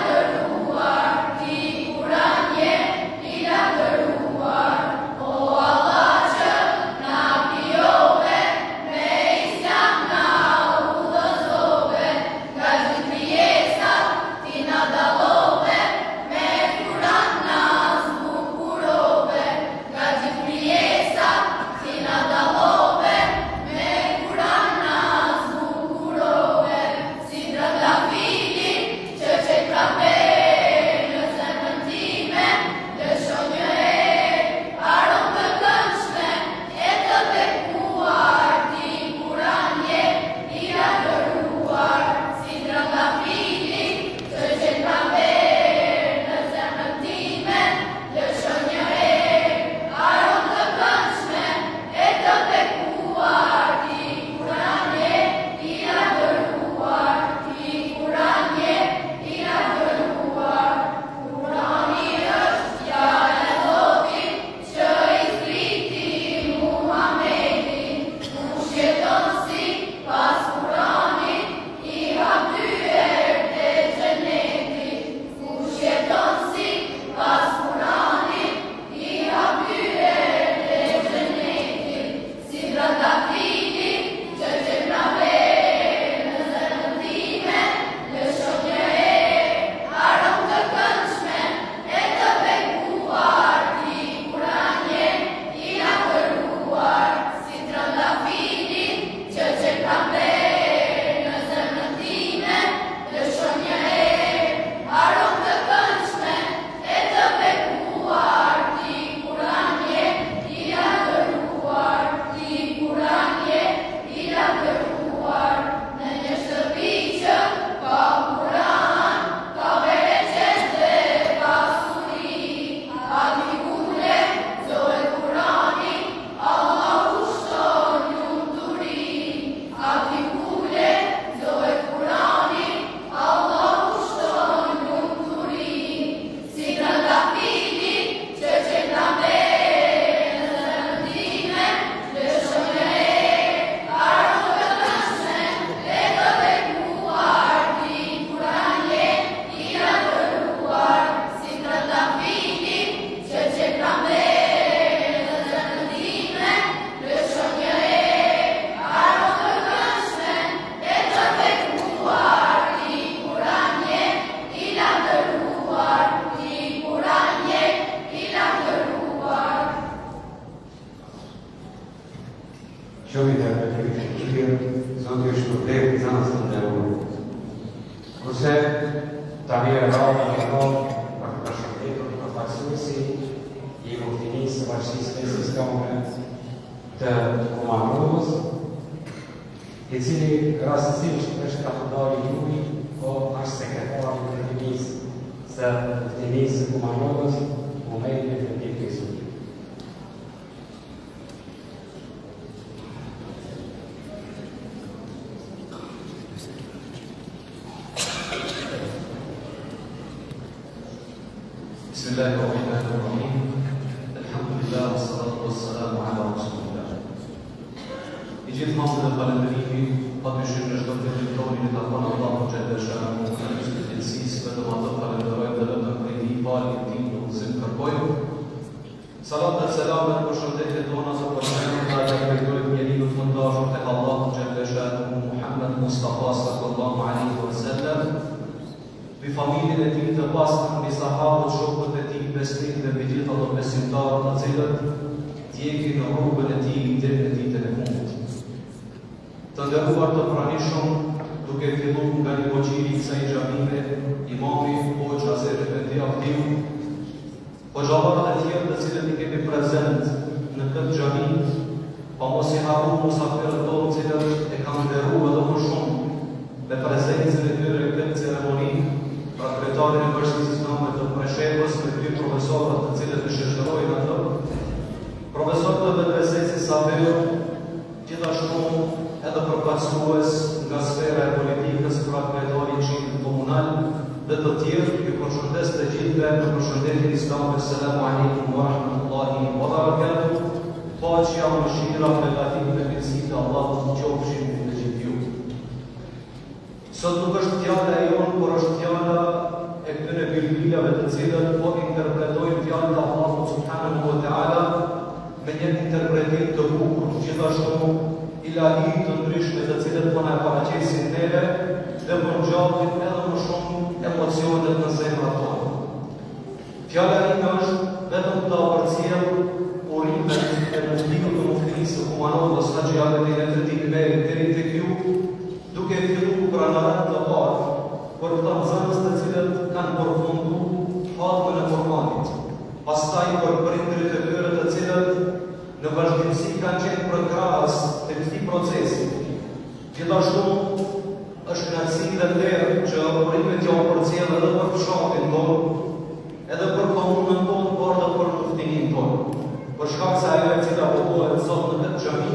tani e rrallë për përshëndetur në faksuesi i Muftinisë së Bashkisë Islame të Kumanovës, i cili rastësisht është kapitali juaj, po është sekretari i Muftinisë së Kumanovës, Muhamedi Efendi Kesuti. بسم الله الرحمن الرحيم الحمد لله والصلاة والسلام على رسول الله. I gjithë masën e falëndërimit, patyshim në çdo territorin e takon Allahu xhalla xhanu, në të cilësisë vetëm atë falënderojmë dhe vetëm prej tij falë tim në udhëzim kërkojmë. Salat dhe selamet për shëndetjet tona së përshëndetjes të drejtorit njeriu të mëndashur tek Allahu xhalla xhanu, Muhammed Mustafa sallallahu alaihi wasallam, bi familjen e tij të pastër, bi sahabët, shokët e tij besnik dhe bi gjithë ato besimtarë të cilët ndjekin në rrugën e tij deri në ditën e fundit. Të nderuar të pranishëm, duke filluar nga një hoxhiri i kësaj xhamie, imami Hoxha Azer Efendi Avdiu, hoxhallarët e tjerë të cilët i kemi prezent në këtë xhami, pa mos i harruar musafirët tonë të cilët e kanë nderuar edhe më shumë me prezencën e tyre në këtë ceremoni, pra kryetarin e Bashkisë Islame të Preshevës, me dy profesorët të cilët e shoqërojnë atë, profesorët e medresesës Saber, gjithashtu edhe përfaqësues nga sfera e politikës, pra kryetari i Këshillit Komunal dhe të tjerë, ju përshëndes të gjithëve në përshëndetjen islame. Selamu alaikum wa rahmatullahi wa barakatuh. Paqja, mëshira, begatit dhe mirësitë e Allahut qofshin me të gjithë ju. Sot nuk është fjala e jonë, por është fjala e këtyre bilbilave të cilët po interpretojnë fjalën e Allahut subhanahu wa taala me një interpretim të bukur, gjithashtu ilahi të ndryshme të cilët po na paraqesin neve dhe po ngjallin edhe më shumë emocionet në zemrat tona. Fjala ime është vetëm të përcjell urimet e muftiut të Muftinisë së Kumanovës, Haxhi Ahmedi Efendi Meri deri tek ju, duke filluar pranarën të parë për këta nxënës të cilët kanë përfunduar hatmën e Kur'anit, pastaj për prindërit e tyre të cilët në vazhdimsi kanë qenë përkrahës të këtij procesi. Gjithashtu është kënaqësi dhe vlerë që urimet janë përcjellë edhe për fshatin tonë, edhe për komunën tonë, por edhe për muftinin tonë. Për shkak se ajo e cila votohet sot në këtë xhami,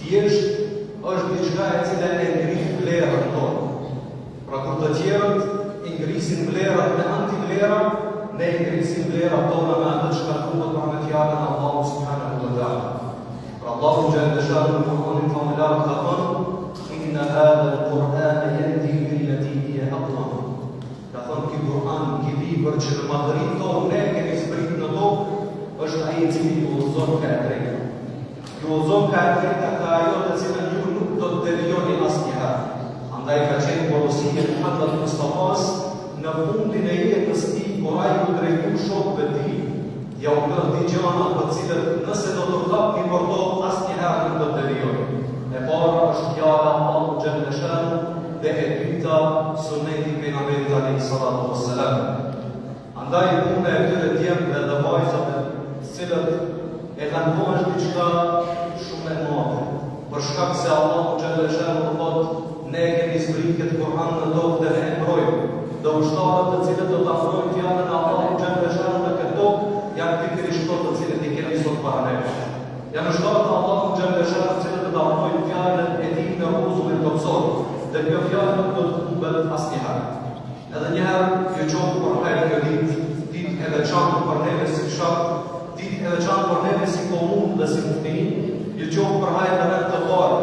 thjesht është diçka e cila e ngrit vlerën tonë. Pra kur të tjerët i ngrisin vlerat me antivlera, ne i ngrisin vlerat tona me atë çka thuhet për me fjalën e Allahut subhanahu wa taala. Pra Allahu xhalla xhanu në Kur'anin famullar ka thënë: "Inna hadha al-Qur'ana yahdi lillati hiya aqwam." Ka thënë ky Kur'an, ky libër që në madhërinë tonë ne kemi zbritur në tokë, është ai i cili ju udhëzon ka e drejtë. Ju udhëzon ka e drejtë ka ajo të cilën ju nuk do të devijoni asnjëherë. Andaj ka qenë porosia e Muhamedit Mustafas në fundin e jetës së tij, kur ai u drejtoi shokëve të tij, ja u bën di gjëra të cilët nëse do të kapni për to asnjëherë nuk do të devijoni. E para është fjala e Allahut xhalla xhanu dhe e dyta suneti i pejgamberit alayhi salatu wassalam. Andaj puna e këtyre djemve dhe vajzave të cilët e kanë bërë diçka shumë e madhe. Për shkak se Allahu xhalla xhanu thotë: "Ne kemi zbritur këtë Kur'an në tokë dhe ne e mbrojmë." Dhe ushtarët të cilët do ta afrojnë fjalën e Allahut xhalla xhanu në këtë tokë janë pikërisht ato të cilët i kemi sot para nesh. Janë ushtarët e Allahut xhalla xhanu të cilët do ta afrojnë fjalën e tij në rruzullin toksor. Dhe kjo fjalë nuk do të humbet asnjëherë. Edhe njëherë ju qofu për hajrë kjo ditë e veçantë për neve si fshat, ditë e veçantë për neve si komunë dhe si muftini, ju qofu për hajrë në vend të parë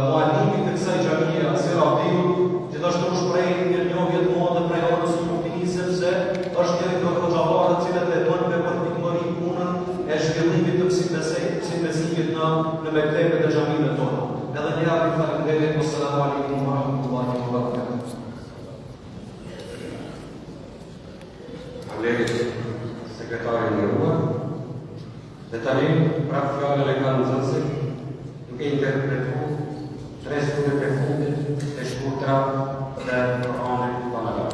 muallimit të kësaj xhamie Azer Avdiu, gjithashtu shpreh një njohje të madhe prej orës së muftinisë, sepse është njëri nga hoxhallarët të cilët e bën me përpikëri punën e zhvillimit të mësimbesimit në mektebet e xhamive tona. Edhe një herë ju falenderoj. Assalamu alaikum wa rahmatullahi wa barakatuh. Sekretari nderuar, dhe tani prap fjalën e kanë nxënësit, duke interpretuar tre sure të fundit të shkurtra dhe Kur'anit famullar.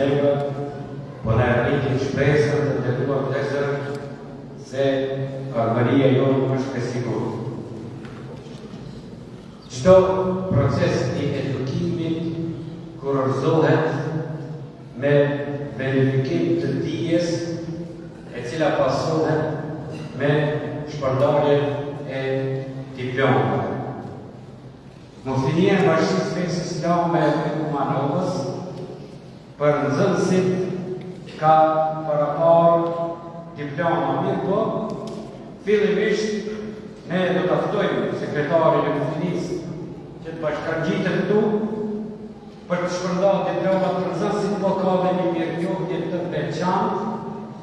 zemër, po në rritin shpresën të të duar vlezër se armëria jonë është e sigurë. Çdo proces i edukimit kurorzohet me verifikim të dijes e cila pasohet me shpërndarjen e diplomave. Muftinia e Bashkisë Fesë Islame e Kumanovës për nxënësit ka paraparë diploma, mirë po, fillimisht ne do të ftojmë sekretarin e Muftinisë që të bashkangjitet këtu për të shpërndarë diplomat për nxënësit, po ka dhe një mirënjohje të veçantë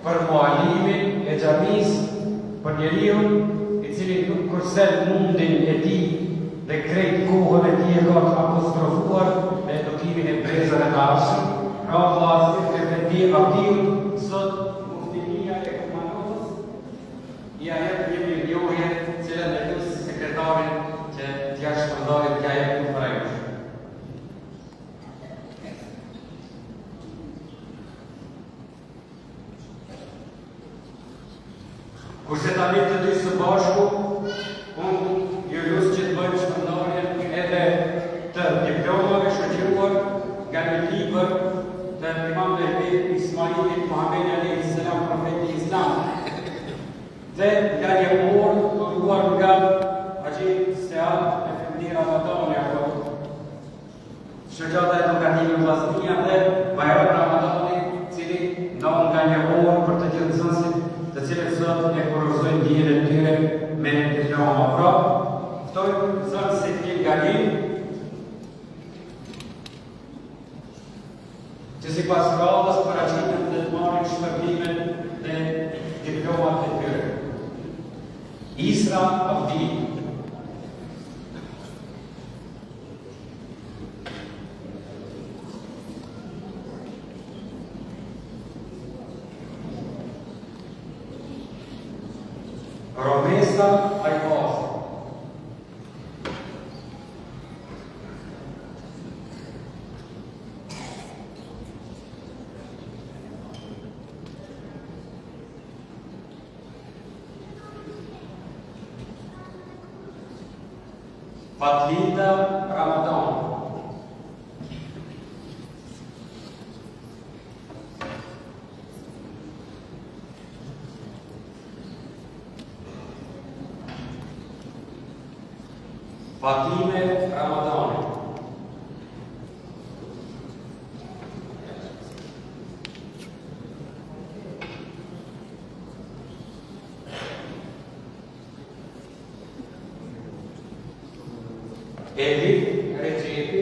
për mualimin e xhamisë, për njeriu i cili nuk kurse mundin e tij dhe krejt kohën e tij e ka apostrofuar me edukimin e brezave të arshëm. Pra vllazërit e Efendi Abdiut, sot Muftinia e Kumanovës ja jep një mirënjohje cilën e lutem sekretarin që t'ja shpërndajë t'ja jep për ajo. Kurse tani të dy së bashku, unë ju lutem që të bëjmë shpërndarjen edhe të diplomave shoqëruar nga një libër të Imam Behbet Ismailit Muhamedi alayhis salam, profeti i Islamit, dhe nga një orë dhuruar nga Haxhi Sead Efendi Ramadani apo shoqata edukative vllaznia dhe Bajram Ramadani, i cili ndon nga një orë për të gjithë nxënësit të cilët sot e kurorëzojnë dijen e tyre me diploma. Pra, ftoj nxënësit që ngalin që sipas radhës paraqiten dhe të marrin shpërblimin dhe diplomat e tyre. Isra Abdi. Romesa Ajvaz. Fatlita Ramadan. Fatime Ramadani. Elif Recepi.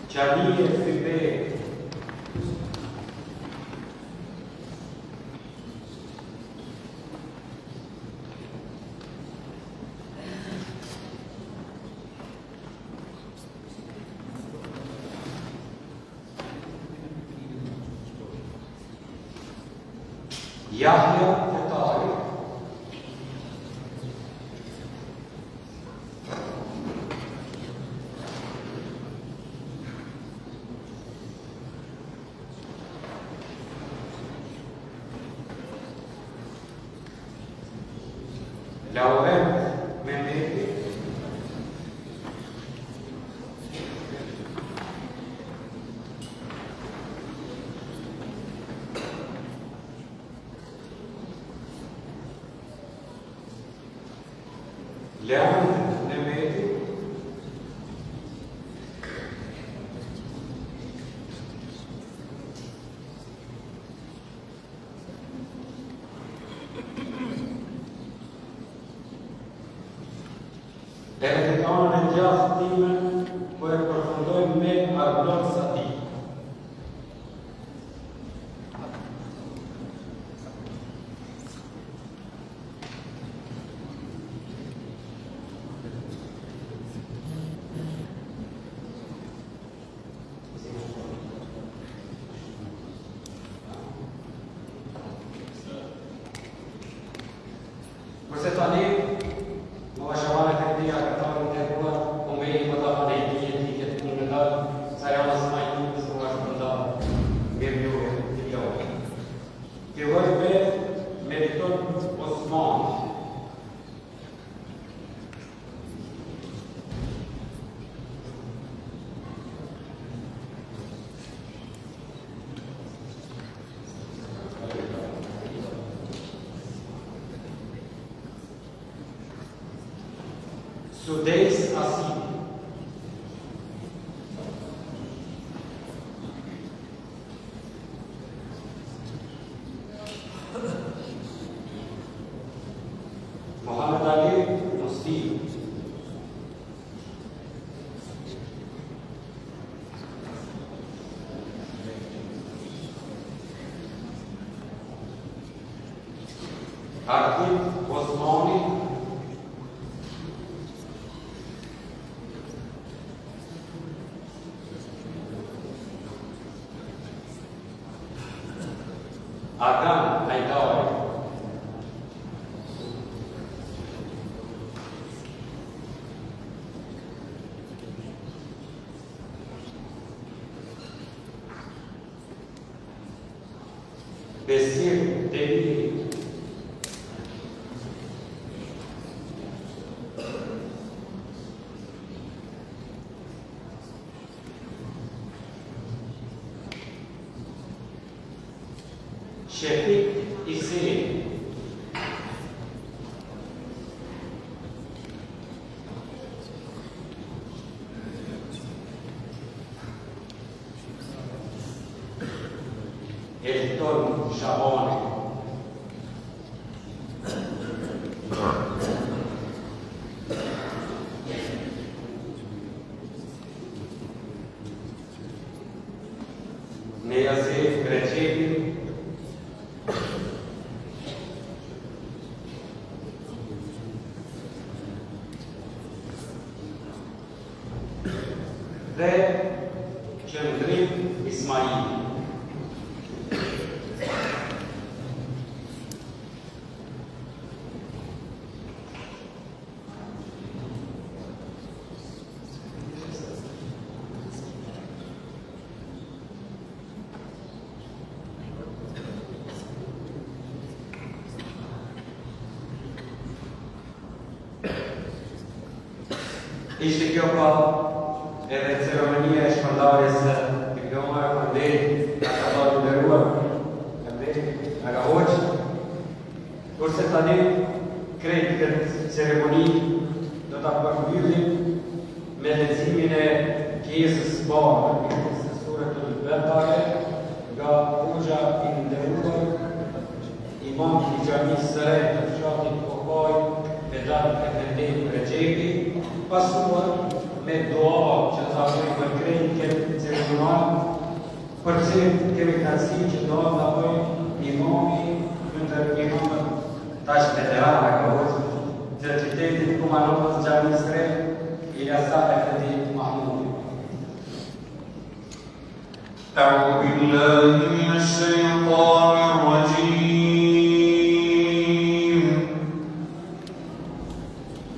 Jamie Fibe. Yahya Fatari. Laurent Mehmeti. Leandro Mehmeti. E kanën e gjatë time, po e përfundojmë me Arblon Sati. Sudejs Asidi. Muhammed Ali Musti. Akif Osmani. Agan Haidari. Besir Devi. Shefik Isini. Elton Shabani. Neyazif Recep. Dhe Qëndrim Ismail. Ishte kjo pa edhe ceremonia e shpërndarjes së diplomave pandej ka dalë nderuar pandej aga hoç kurse tani krejt këtë ceremoni do ta përmbyllim me leximin e pjesës së parë të suratul Baqara nga hoxha i nderuar imam i xhamisë së re të fshatit Kokaj Vedat Efendi Rexhepi, pasuar me dua që të bëjmë për krejt këtë ceremonal, për cilët kemi knasi që do të bëjmë imami ndër imamët tash veterana ka hoxhë të qytetit Kumanotës xhamisë së re Ilyasa Efendi Mahmudi. أعوذ بالله من الشيطان الرجيم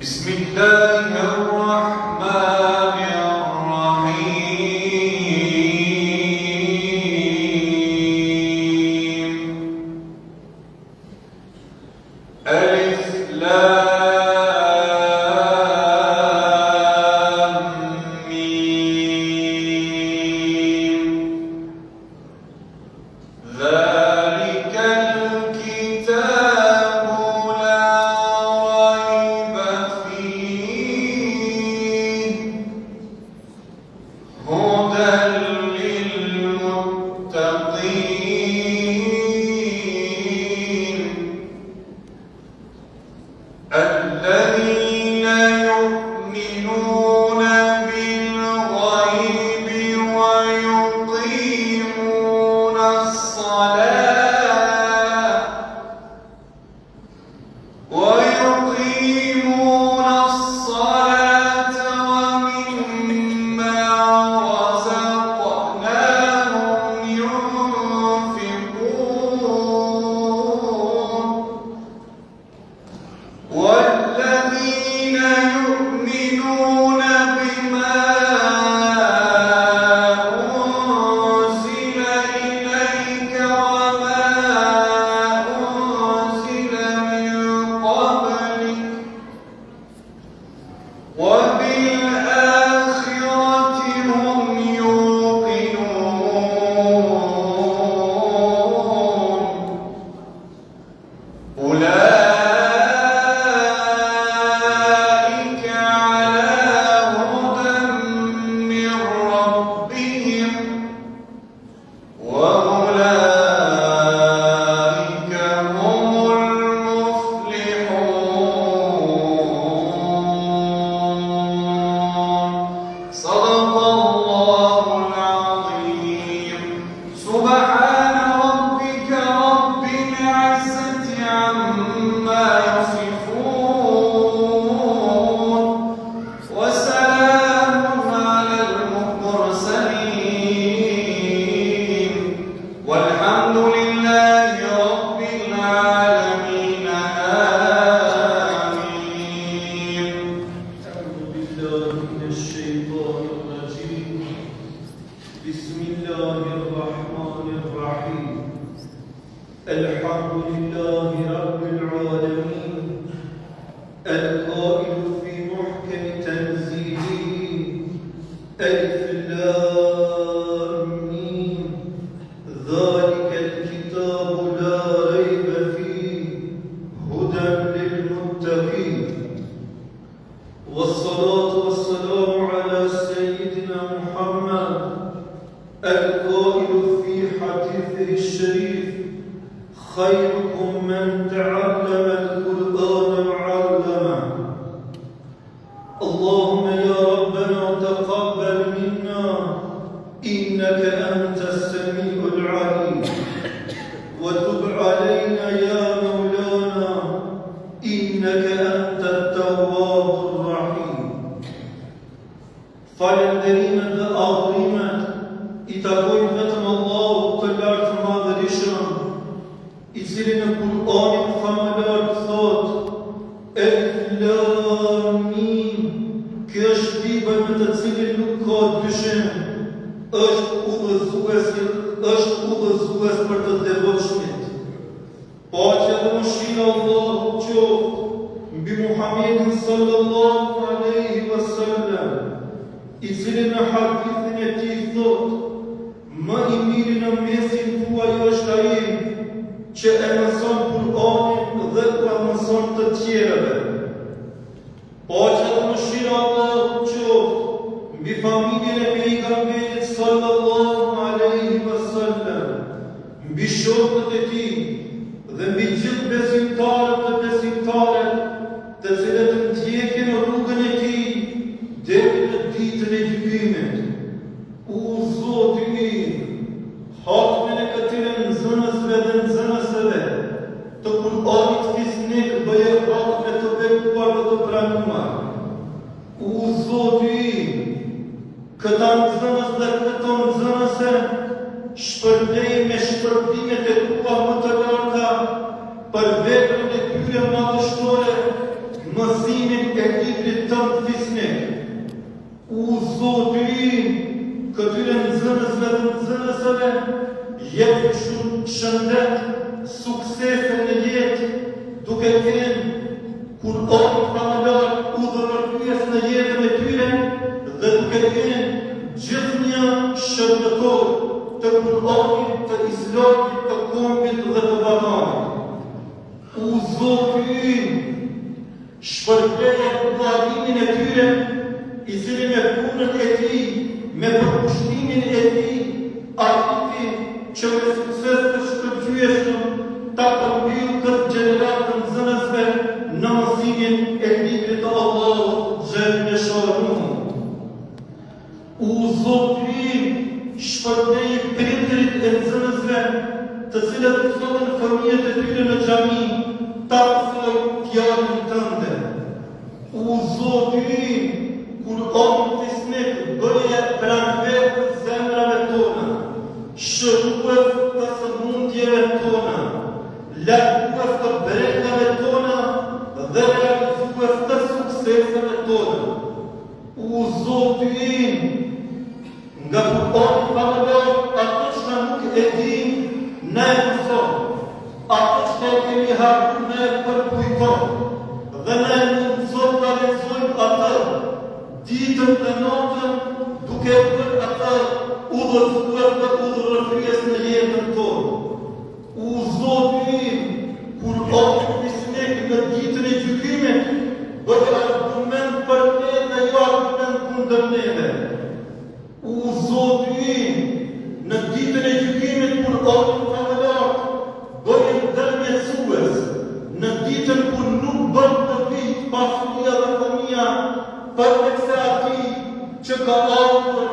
بسم الله الرحمن الرحيم ألف لام ميم ذلك الكتاب لا ريب فيه هدى للمتقين الذين يؤمنون بالغيب ويقيمون الصلاة ومما رزقناهم ينفقون والذين يؤمنون بما أنزل إليك وما أنزل من قبلك وبالآخرة هم يوقنون أولئك على الحمد لله رب العالمين القائل في محكم تنزيله ألف لام ميم ذلك الكتاب لا ريب فيه هدى للمتقين والصلاة والسلام على سيدنا محمد القائل في حديثه الشريف خيركم من تعلم القرآن وعلمه اللهم يا ربنا تقبل منا إنك أنت السميع العليم وتب علينا يا مولانا إنك أنت التواب الرحيم Falënderimet dhe adhurimet I takojnë vetëm Allahut të lartë madhërisëm, I cili në Kur'anin famëlar thot: Alif Lam Mim, kjo është libër me të cilin nuk ka dyshim, është udhëzues për të devotshmit. Paqja dhe mëshira e Allahut qoftë mbi Muhamedit sallallahu alaihi wasallam, I cili në hadithin e tij thot: Më I miri në mesin tuaj është ai që e mëson Kur'anin dhe ku e mëson të tjerëve. Paqja dhe mëshira e Allahut qoftë mbi familjen e pejgamberit sallallahu alaihi wasallam, mbi shokët e tij dhe mbi gjithë besimtarët dhe besimtaret të cilët ndjekin rrugën e tij deri në ditën e gjykimit. O Zoti im, hatmen e këtyre nxënësve dhe nxënëseve të Kur'anit fisnik bëje hatme të bekuar dhe të pranuar. O Zoti im, këta nxënës dhe këto nxënëse shpërbej me shpërbimet e tua më të larta për veprën e tyre madhështore, mësimin e librit tënd fisnik. O Zoti im, këtyre nxënësve dhe nxënëseve jep shëndet, suksese në jetë, duke qenë Kur'ani famëlar udhërrëties në jetën e tyre dhe duke qenë gjithnjë shërbëtor të Kur'anit, të Islamit, të kombit dhe të vatanit. O Zoti im, shpërblej ndalimin e tyre, I cili me punën e tij, me përkushtimin e tij, arriti që me sukses të shkëlqyeshëm ta përmbyll këtë gjenerat të nxënësve në mësimin e librit të Allahut xhelle shanuhu. O Zoti im, shpërbej prindërit e nxënësve, të cilët mësojnë fëmijët e tyre në xhami, ta mësojnë fjalën tënde. O Zoti im, Kur'anin fisnik bëje pranver të zemrave tona, shërues të sëmundjeve tona, largues të brekave tona dhe realizues të sukseseve tona. O Zoti im, nga Kur'ani famëlar ato që nuk e dim, na e mëson, ato që e kemi harruar na e përkujton dhe na e mëson ta lexojmë atë ditën dhe natën, duke bërë ata udhëzues dhe udhërrëties në jetën tonë. O Zoti im, Kur'ani fisnik në ditën e gjykimit bëjë argument për ne dhe jo argument kundër neve. O Zoti im, në ditën e gjykimit Kur'ani famëlar bëjë ndërmjetësues, në ditën kur nuk bën të vit pasuria dhe fëmia, përvekse ati që ka ardhur,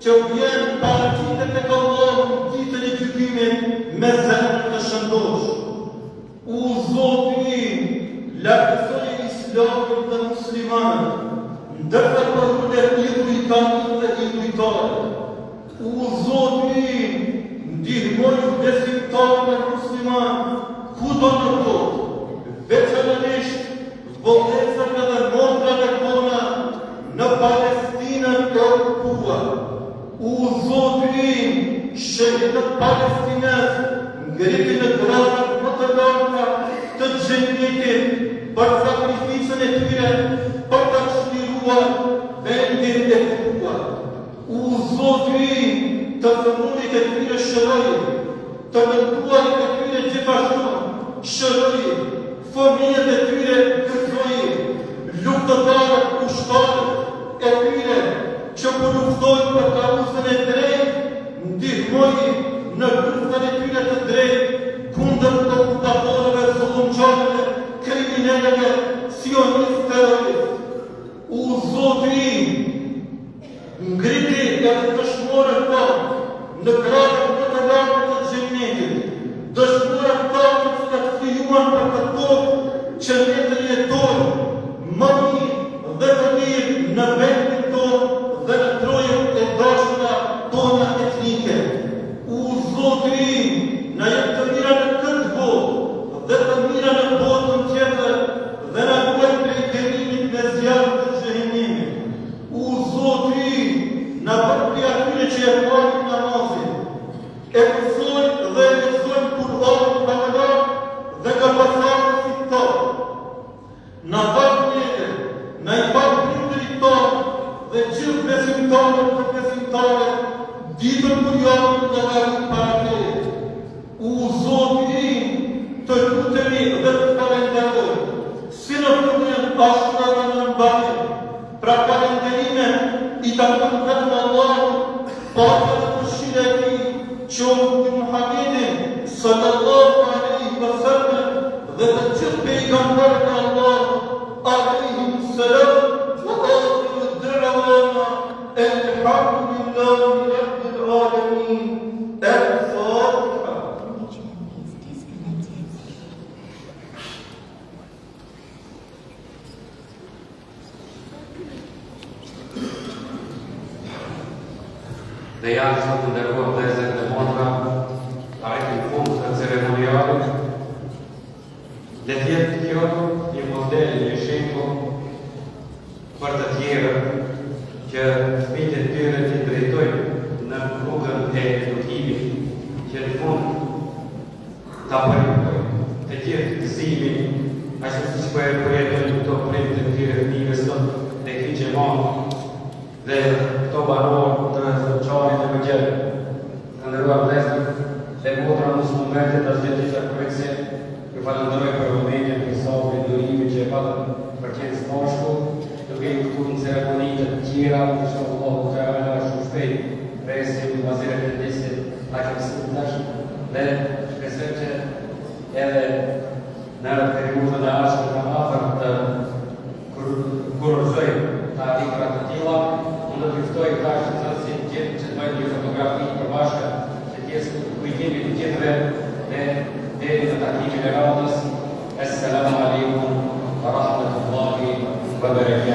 që vjen paraqitet tek Allahu në ditën e gjykimit me zemër të shëndosh. O Zoti im, largësoje Islamin dhe muslimanët, ndërsa përrën e idhujtanit dhe idhujtarët. O Zoti im, ndihmoj besimtarët e muslimanë kudo në botë, veçanërisht vëllezërve dhe motrave tona në Palestinën e okupuar. O Zoti im, shehidët palestinez ngritin në gradat më të Zotë i të fëmujit e tyre shërojë, të menduarit e tyre gjithashtu shërojë, fëmijët e tyre gëzojë, luftëtarët ushtarët e tyre që për luftojnë për kauzën e drejtë, ndihmojë në luftën e tyre të drejtë kundër të okupatërëve, zullumçarëve, kriminalëve, sionistë, terroristë. U Zotë i, ngriti edhe dëshmorën tonë në gradën më të lartë të xhenetit, dëshmorën tonë që të krijuan për këtë tokë që ne të jetojmë më mirë dhe të mirë në vendin tonë dhe në trojën e dashura tona etnike. U Zotë i, na jep të mira në këtë botë dhe të mira në botën tjetër dhe na ruaj prej dënimit në zjarrin të xhenemit. U Zotë i, na bën prej atyre që e falin namazin, e mësojnë dhe e lexojnë Kur'anin ballalar dhe nga pasardhësit si këto. Na bën mirë, na i bën prindërit tonë dhe gjithë besimtarët dhe besimtarët ditën kur janë në llogarit para Teje. U Zotë i, të lutemi dhe të falenderojmë, si në punën ashtu edhe në mbarje, pra falenderime i takon vetëm Allahut, paqja dhe mëshira e Tij qoftë mbi Muhamedin sallallahu alaihi wasallam dhe të gjithë pejgamberët e Allahut alaihi salam. وآخر دعوانا الحمد لله رب العالمين. الفاتحة. Dhe janë sa të ndërkohë vëllezër dhe motra, arriti në fund të ceremonialit. Le të jetë kjo një model, një shembull për të tjerë që fëmijët e tyre të drejtojnë në rrugën e edukimit, që në fund ta përjetojnë të gjithë gëzimin, ashtu siç po e përjetojnë këto prindër të tyre fëmijëve sot dhe këto xhamat dhe këto banorë të zoçarit e mëngjesit. Të nderuar vëllezër dhe motra muslimanë të gjithë frekvencë, ju falenderoj për momentin, për sabrin, durimin që e patën për qenë së bashku, duke i këtu në ceremonitë të tjera, inshallah, shumë shpejt.